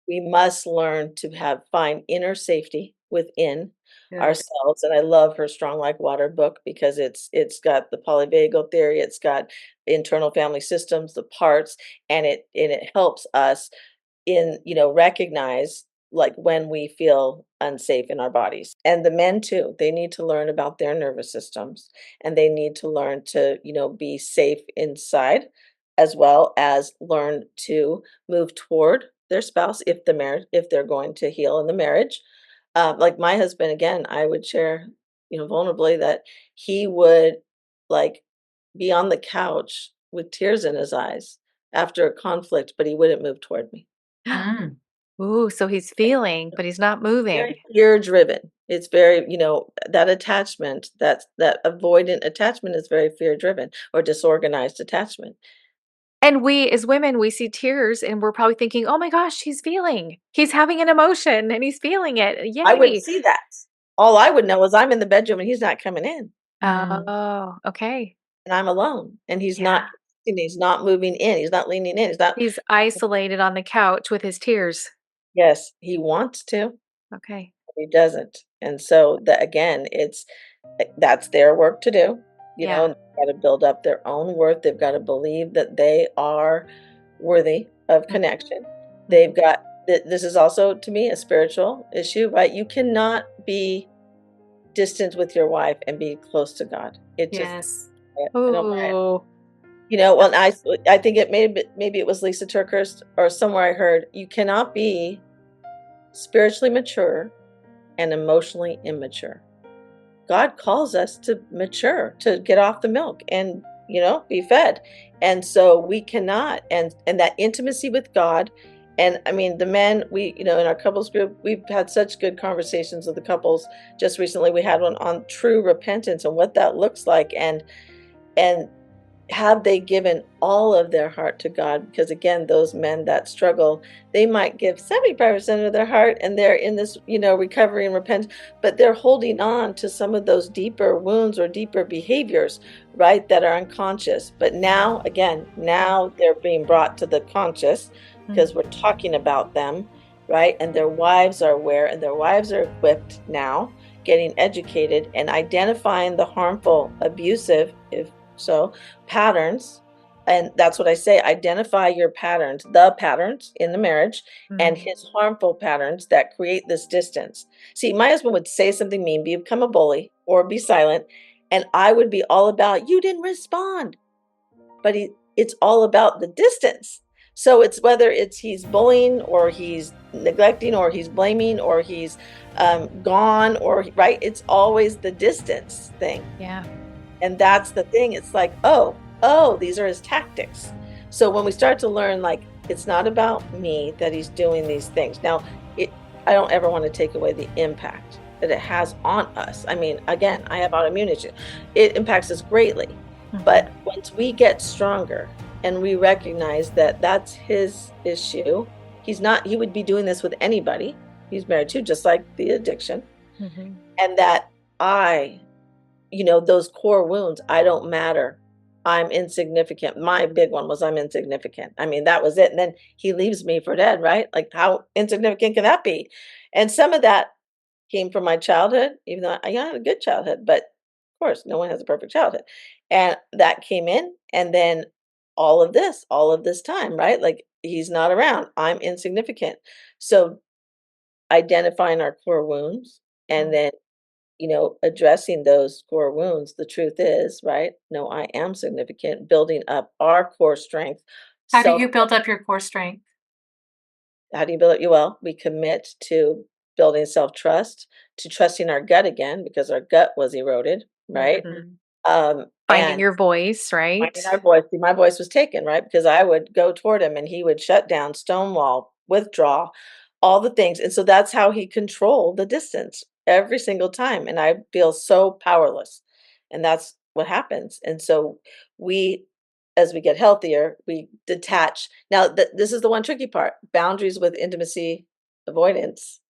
we must learn to find inner safety within Good. ourselves. And I love her Strong Like Water book because it's got the polyvagal theory, it's got internal family systems, the parts, and it helps us recognize like when we feel unsafe in our bodies. And the men too, they need to learn about their nervous systems and they need to learn to, be safe inside as well as learn to move toward their spouse if they're going to heal in the marriage. Like my husband, again, I would share, vulnerably that he would like be on the couch with tears in his eyes after a conflict, but he wouldn't move toward me. Mm. ooh, so he's feeling, but he's not moving. Very fear driven. It's very, that attachment, that avoidant attachment is very fear driven or disorganized attachment. And we as women, we see tears and we're probably thinking, "Oh my gosh, he's feeling. He's having an emotion and he's feeling it. I wouldn't Yay." see that. All I would know is I'm in the bedroom and he's not coming in Mm. Oh, okay. and I'm alone and Yeah. he's not moving in. He's not leaning in. He's not. He's isolated on the couch with his tears. Yes, he wants to, Okay. he doesn't. And so that again, that's their work to do, Yeah. and they've got to build up their own worth. They've got to believe that they are worthy of connection. They've Mhm. got this is also to me a spiritual issue, right? You cannot be distant with your wife and be close to God. It just Yes. I don't buy it. Ooh. Well, I think maybe it was Lisa Turkhurst or somewhere I heard you cannot be spiritually mature and emotionally immature. God calls us to mature, to get off the milk and, be fed. And so we cannot and that intimacy with God. And I mean, the men, in our couples group, we've had such good conversations with the couples. Just recently we had one on true repentance and what that looks like and have they given all of their heart to God? Because again, those men that struggle, they might give 75% of their heart and they're in this, recovery and repent, but they're holding on to some of those deeper wounds or deeper behaviors, right, that are unconscious. But now, again, now they're being brought to the conscious Mhm. because we're talking about them, right? And their wives are aware and their wives are equipped now, getting educated and identifying the harmful, abusive, if so, patterns. And that's what I say, identify your patterns, the patterns in the marriage and Mhm. his harmful patterns that create this distance. See, my husband would say something mean, become a bully or be silent, and I would be all about you didn't respond. But it's all about the distance. So it's whether he's bullying or he's neglecting or he's blaming or he's gone or right, it's always the distance thing. Yeah. And that's the thing. It's like, oh, these are his tactics. So when we start to learn, like, it's not about me that he's doing these things. Now, I don't ever want to take away the impact that it has on us. I mean, again, I have autoimmune issues. It impacts us greatly. Mhm. But once we get stronger and we recognize that that's his issue, he would be doing this with anybody he's married to, just like the addiction. Mhm. And that I those core wounds, I don't matter. I'm insignificant. My big one was I'm insignificant. I mean, that was it. And then he leaves me for dead, right? Like, how insignificant can that be? And some of that came from my childhood, even though I had a good childhood, but of course, no one has a perfect childhood. And that came in. And then all of this time, right? Like, he's not around. I'm insignificant. So identifying our core wounds and Mm. then addressing those core wounds, the truth is, right? No, I am significant, building up our core strength. How do Self, you build up your core strength? how do you build it? Well, we commit to building self trust, to trusting our gut again, because our gut was eroded, right? Mhm. Finding And your voice, right? finding our voice. See, my voice was taken, right? Because I would go toward him and he would shut down, stonewall, withdraw, all the things. And so that's how he controlled the distance every single time. And I feel so powerless. And that's what happens. And so we, as we get healthier, we detach. Now, this is the one tricky part. Boundaries with intimacy avoidance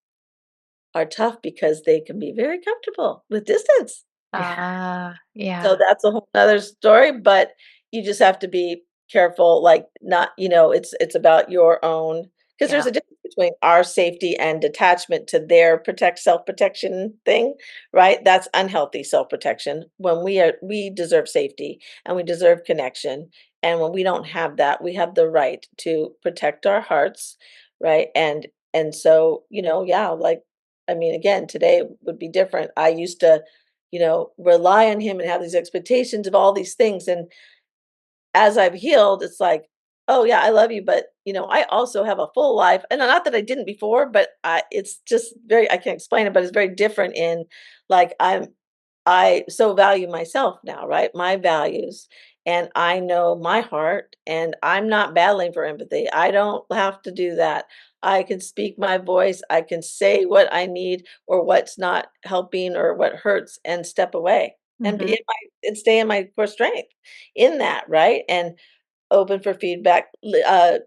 are tough because they can be very comfortable with distance. So Yeah. that's a whole other story, but you just have to be careful, like, not, it's about your own, because there's Yeah. a difference between our safety and detachment to their self-protection thing, right? That's unhealthy self-protection. When we deserve safety and we deserve connection. And when we don't have that, we have the right to protect our hearts, right? And so, yeah, like, I mean, again, today would be different. I used to rely on him and have these expectations of all these things. And as I've healed, it's like, oh yeah, I love you, but I also have a full life. And not that I didn't before, but it's just I can't explain it, but it's very different in like I so value myself now, right? My values. And I know my heart, and I'm not battling for empathy. I don't have to do that. I can speak my voice. I can say what I need or what's not helping or what hurts and step away and Mhm. and stay in my core strength in that, right? And open for feedback,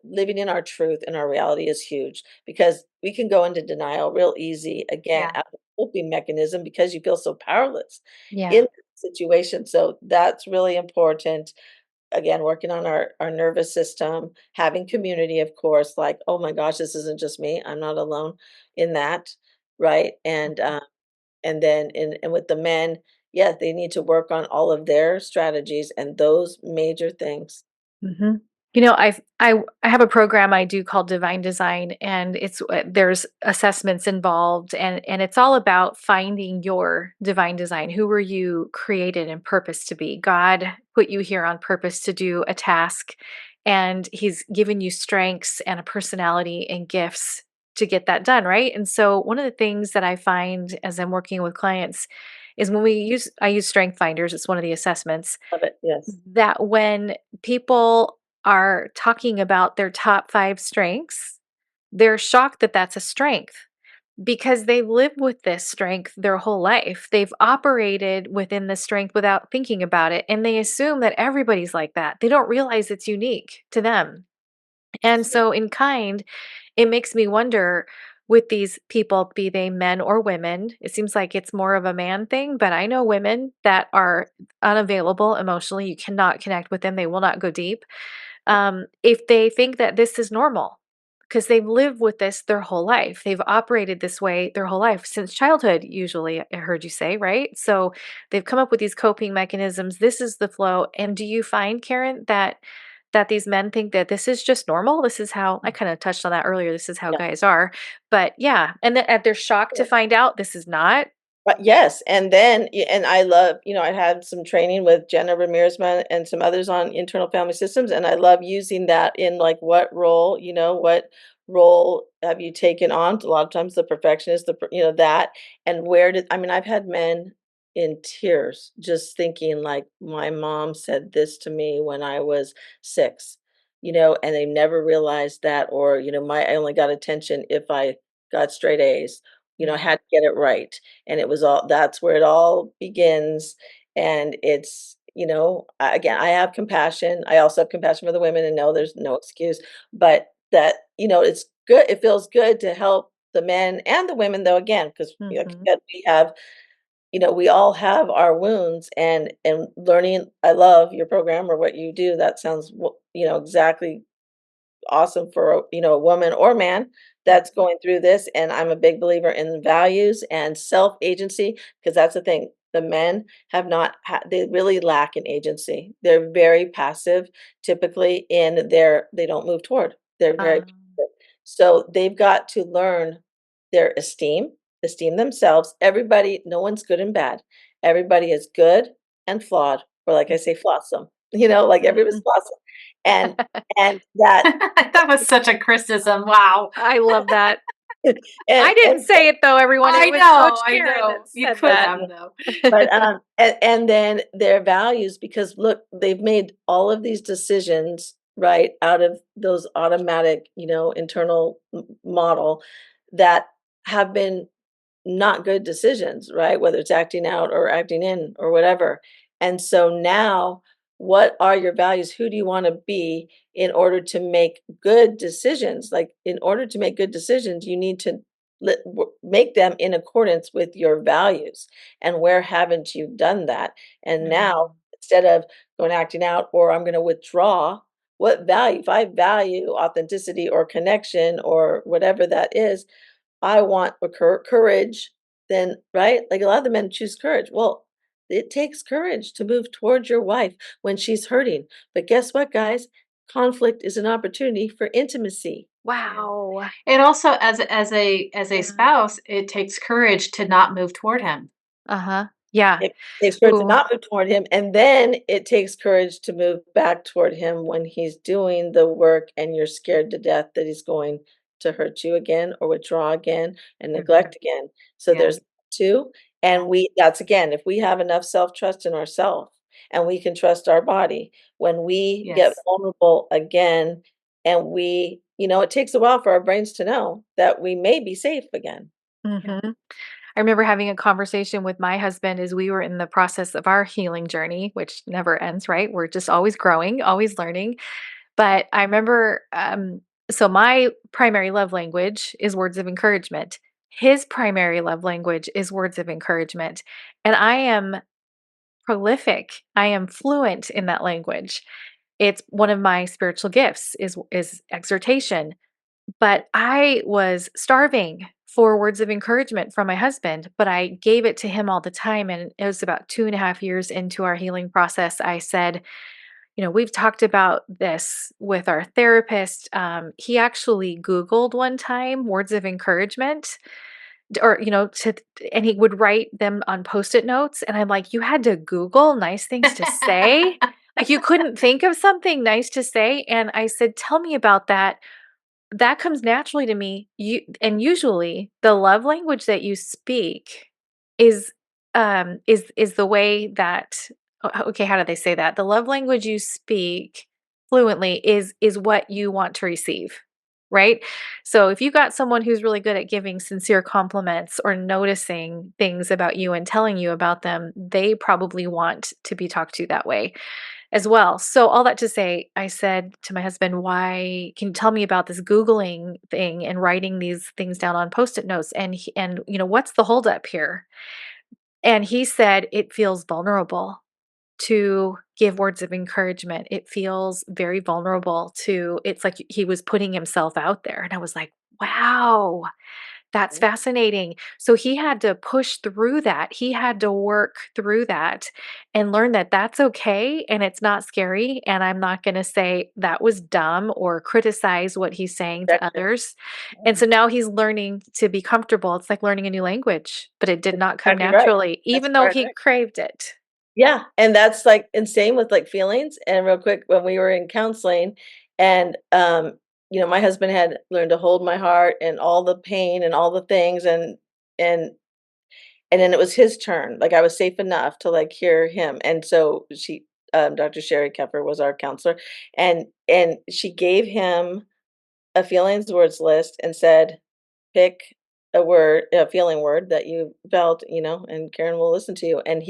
living in our truth and our reality is huge because we can go into denial real easy again Yeah. as a coping mechanism because you feel so powerless Yeah. in the situation. So that's really important. again, working on our nervous system, having community, of course, like, oh my gosh, this isn't just me. I'm not alone in that, right? And then and with the men, yes, they need to work on all of their strategies and those major things. hmm You know, I have a program I do called Divine Design, and there's assessments involved, and it's all about finding your divine design. Who were you created and purposed to be? God put you here on purpose to do a task, and He's given you strengths and a personality and gifts to get that done, right? And so, one of the things that I find as I'm working with clients is when I use Strength Finders. It's one of the assessments Love it. Yes. that when people are talking about their top 5 strengths, they're shocked that that's a strength because they've lived with this strength their whole life. They've operated within the strength without thinking about it, and they assume that everybody's like that. They don't realize it's unique to them. And so, in kind, it makes me wonder with these people, be they men or women, it seems like it's more of a man thing, but I know women that are unavailable emotionally. You cannot connect with them, they will not go deep. If they think that this is normal, because they've lived with this their whole life, they've operated this way their whole life since childhood, usually, I heard you say, right? So they've come up with these coping mechanisms. This is the flow. And do you find, Karen, that these men think that this is just normal? This is how I kind of touched on that earlier. This is how Yeah. guys are. But yeah, and then they're shocked to find out this is not. But yes, and then and I love, I had some training with Jenna Ramirez-Man and some others on internal family systems, and I love using that in like what role have you taken on? A lot of times the perfectionist, that, and where did I mean, I've had men in tears just thinking like my mom said this to me when I was 6, and they never realized that, or my I only got attention if I got straight A's, I Yeah. had to get it right, and it was all that's where it all begins. And it's again, I have compassion. I also have compassion for the women, and no, there's no excuse, but that it's good, it feels good to help the men and the women, though, again, because like hmm I said, we all have our wounds. And learning, I love your program or what you do. That sounds exactly awesome for a woman or man that's going through this. And I'm a big believer in values and self agency, because that's the thing, the men have not they really lack in agency. They're very passive typically in they don't move toward, they're very Um, passive. So they've got to learn their esteem themselves. Everybody, no one's good and bad, everybody is good and flawed, or like I say, flawsome. Like everybody's mhm. flawsome. And that That was such a criticism. Wow. I love that. and I didn't say it though, everyone. It was Coach I Karen that know. You said could that. have though. but and then their values, because look, they've made all of these decisions right out of those automatic, internal model, that have been not good decisions, right? Whether it's acting out or acting in or whatever. And so now, what are your values? Who do you want to be in order to make good decisions? Like, in order to make good decisions, you need to make them in accordance with your values. And where haven't you done that? And now, Mm, instead of going acting out, or I'm going to withdraw, what value? If I value authenticity or connection or whatever that is, I want a courage, then, right? Like, a lot of the men choose courage. Well, it takes courage to move towards your wife when she's hurting. But guess what, guys? Conflict is an opportunity for intimacy. yeah. Wow. And also as a Yeah. spouse, it takes courage to not move toward him. Uh-huh. Yeah. It takes courage to Ooh. not move toward him, and then it takes courage to move back toward him when he's doing the work and you're scared to death that he's going to hurt you again or withdraw again and Mhm. neglect again. So Yeah. there's 2, Yeah. and that's again, if we have enough self-trust in ourselves and we can trust our body, when we get Yes. vulnerable again, and it takes a while for our brains to know that we may be safe again. Yeah. Mhm. I remember having a conversation with my husband as we were in the process of our healing journey, which never ends, right? We're just always growing, always learning. But I remember, so my primary love language is words of encouragement. His primary love language is words of encouragement. And I am prolific. I am fluent in that language. It's one of my spiritual gifts is exhortation. But I was starving for words of encouragement from my husband, but I gave it to him all the time. And it was about 2.5 years into our healing process. I said, we've talked about this with our therapist. He actually Googled one time words of encouragement or, and he would write them on Post-it notes. And I'm like, you had to Google nice things to say? Like you couldn't think of something nice to say? And I said, tell me about that. That comes naturally to me. And usually the love language that you speak is is the way that okay, how do they say that? The love language you speak fluently is what you want to receive, right? So if you got someone who's really good at giving sincere compliments or noticing things about you and telling you about them, they probably want to be talked to that way as well. So all that to say, I said to my husband, "Why can you tell me about this Googling thing and writing these things down on Post-it notes? And what's the holdup here?" And he said, "It feels vulnerable to give words of encouragement. It feels very vulnerable to it's like he was putting himself out there." And I was like, "Wow. That's fascinating." So he had to push through that. He had to work through that and learn that that's okay and it's not scary. And I'm not going to say that was dumb or criticize what he's saying to Rejection. others. And Yeah, so now he's learning to be comfortable. It's like learning a new language, but it did that's not come exactly right. naturally, That's even though exactly he right. craved it. Yeah, and that's, like and same with, like, feelings, and real quick, when we were in counseling and, my husband had learned to hold my heart and all the pain and all the things, and and then it was his turn, like, I was safe enough to, like, hear him, and so Dr. Sherry Kepper was our counselor, and she gave him a feelings words list and said, "Pick a feeling word that you felt, and Karen will listen to you." And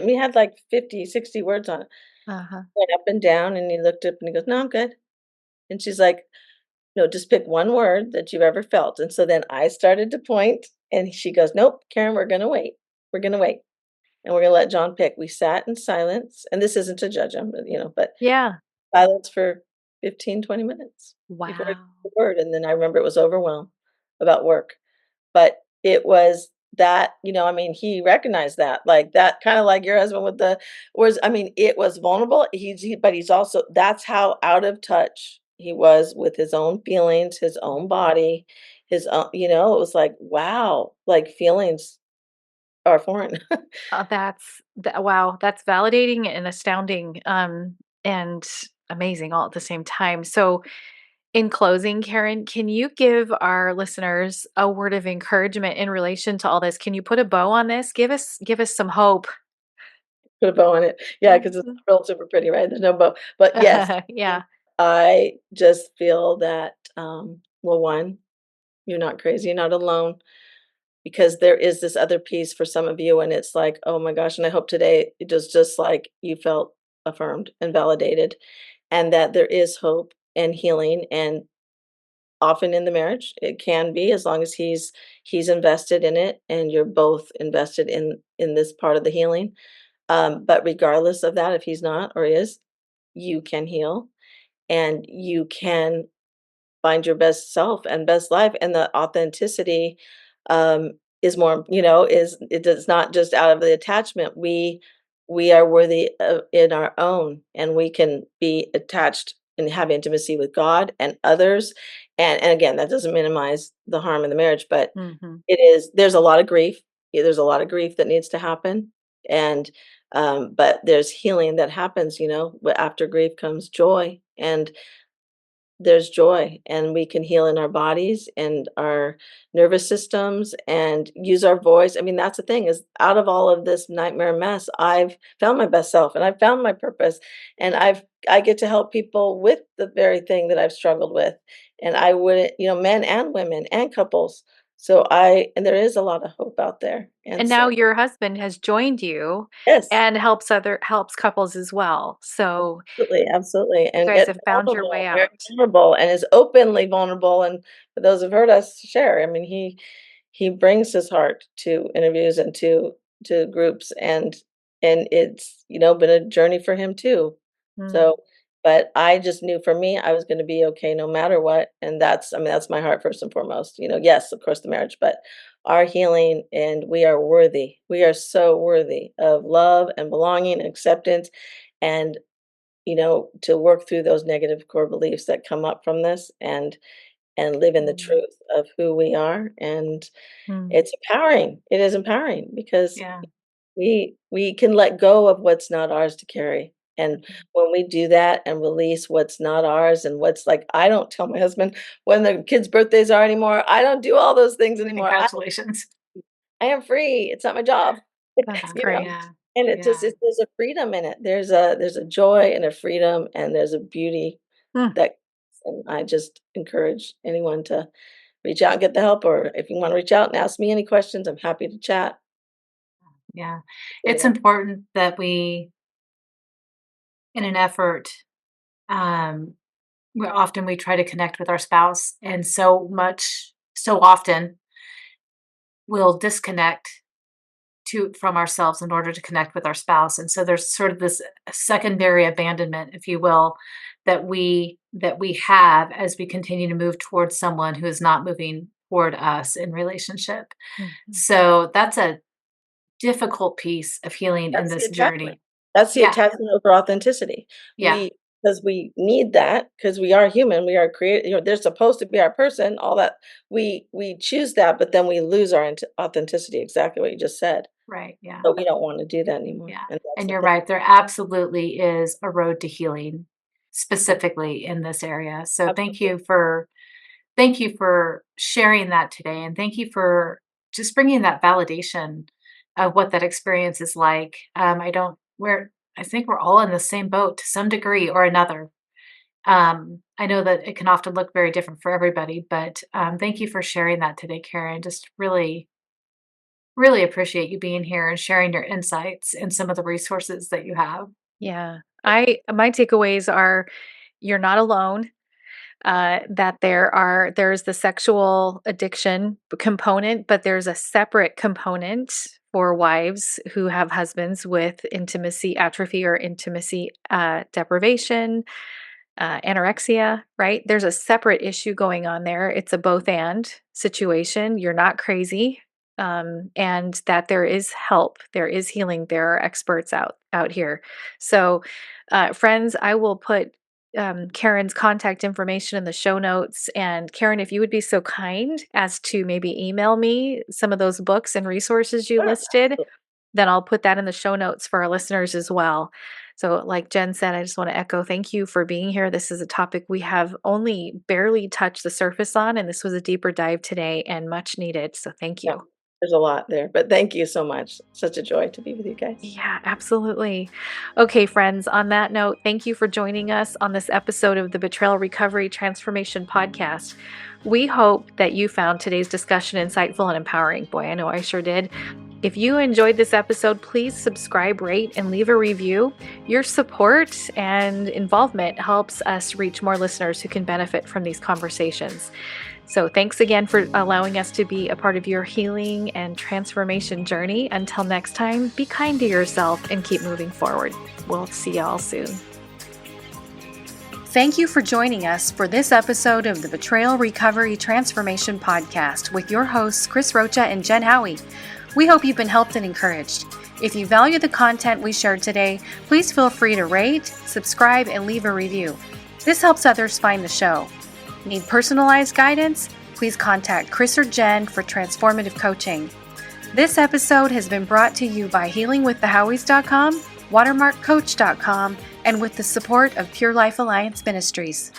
we had like 50, 60 words on it. Uh-huh. Went up and down and he looked up and he goes, "No, I'm good." And she's like, "No, just pick one word that you've ever felt." And so then I started to point and she goes, "Nope, Karen, we're gonna wait. We're gonna wait. And we're gonna let John pick." We sat in silence, and this isn't to judge him, but Yeah. silence for 15, 20 minutes before I Wow. took the word. And then I remember it was overwhelmed about work. But it was that, I mean, he recognized that, like, that kinda like your husband with the was I mean, it was vulnerable, but he's also that's how out of touch he was with his own feelings, his own body, his own it was like, wow, like, feelings are foreign. Wow, that's validating and astounding, and amazing all at the same time. So, in closing, Karen, can you give our listeners a word of encouragement in relation to all this? Can you put a bow on this? Give us some hope. Put a bow on it. Yeah, because it's Mhm. not real super pretty, right? There's no bow. But yes, Yeah. I just feel that, well, 1, you're not crazy, you're not alone. Because there is this other piece for some of you, and it's like, "Oh my gosh," and I hope today it was just like you felt affirmed and validated, and that there is hope and healing, and often in the marriage, it can be as long as he's invested in it and you're both invested in this part of the healing. But regardless of that, if he's not or is, you can heal and you can find your best self and best life, and the authenticity, is more is it does not just out of the attachment. We are worthy of in our own, and we can be attached and have intimacy with God and others, and again, that doesn't minimize the harm in the marriage, but Mhm. there's a lot of grief. Yeah, there's a lot of grief that needs to happen, and, but there's healing that happens, after grief comes joy, and there's joy, and we can heal in our bodies and our nervous systems and use our voice. I mean, that's the thing is out of all of this nightmare mess, I've found my best self and I've found my purpose and I get to help people with the very thing that I've struggled with. And I wouldn't, men and women and couples. And there is a lot of hope out there. And And now so, your husband has joined you yes. and helps couples as well. So, Absolutely, absolutely, you and guys get have found your way very out. vulnerable, and is openly vulnerable, and for those who've heard us share, I mean, he brings his heart to interviews and to groups, and it's, been a journey for him too. Mm. So, But I just knew for me, I was gonna be okay no matter what, and that's my heart first and foremost, yes, of course, the marriage, but our healing, and we are worthy. We are so worthy of love and belonging and acceptance, and, to work through those negative core beliefs that come up from this and live in the Mm, truth of who we are, and Mm. it's empowering. It is empowering because yeah. we can let go of what's not ours to carry, and when we do that and release what's not ours and what's like, I don't tell my husband when the kids' birthdays are anymore. I don't do all those things anymore. Congratulations. I am free. It's not my job. That's You know? great. Yeah. And Yeah. there's a freedom in it. There's a joy and a freedom, and there's a beauty Mm. that, and I just encourage anyone to reach out and get the help, or if you wanna reach out and ask me any questions, I'm happy to chat. Yeah. You It's know? important that we, in an effort, um, often we try to connect with our spouse, and so often we'll disconnect to from ourselves in order to connect with our spouse. And so there's sort of this secondary abandonment, if you will, that we have as we continue to move towards someone who is not moving toward us in relationship. Mhm. So that's a difficult piece of healing in That's the this attachment. journey. That's the Yeah. attachment over authenticity. Yeah. Because we need that, because we are human, we are created, they're supposed to be our person, all that. We choose that, but then we lose our authenticity, exactly what you just said. Right. Yeah. But we don't wanna do that anymore, Yeah. and that's And the you're thing. right. There absolutely is a road to healing specifically in this area. So Absolutely. thank you for sharing that today, and thank you for just bringing that validation of what that experience is like. I think we're all in the same boat to some degree or another. I know that it can often look very different for everybody, but thank you for sharing that today, Karen. Just really, really appreciate you being here and sharing your insights and some of the resources that you have. Yeah. My takeaways are you're not alone. That there's the sexual addiction component, but there's a separate component for wives who have husbands with intimacy atrophy or intimacy deprivation, anorexia, right? There's a separate issue going on there. It's a both and situation. You're not crazy. And that there is help, there is healing, there are experts out here. So, friends, I will put Karen's contact information in the show notes. And Karen, if you would be so kind as to maybe email me some of those books and resources you Sure. listed, then I'll put that in the show notes for our listeners as well. So, like Jen said, I just want to echo thank you for being here. This is a topic we have only barely touched the surface on, and this was a deeper dive today and much needed. So, thank Yeah, you. there's a lot there, but thank you so much. Such a joy to be with you guys. Yeah, absolutely. Okay, friends, on that note, thank you for joining us on this episode of the Betrayal Recovery Transformation Podcast. We hope that you found today's discussion insightful and empowering. Boy, I know I sure did. If you enjoyed this episode, please subscribe, rate, and leave a review. Your support and involvement helps us reach more listeners who can benefit from these conversations. So, thanks again for allowing us to be a part of your healing and transformation journey. Until next time, be kind to yourself and keep moving forward. We'll see y'all soon. Thank you for joining us for this episode of the Betrayal Recovery Transformation Podcast with your hosts, Kris Rocha and Jenn Howie. We hope you've been helped and encouraged. If you value the content we shared today, please feel free to rate, subscribe, and leave a review. This helps others find the show. Need personalized guidance? Please contact Kris or Jenn for transformative coaching. This episode has been brought to you by healingwiththehowies.com, watermarkcoach.com, and with the support of Pure Life Alliance Ministries.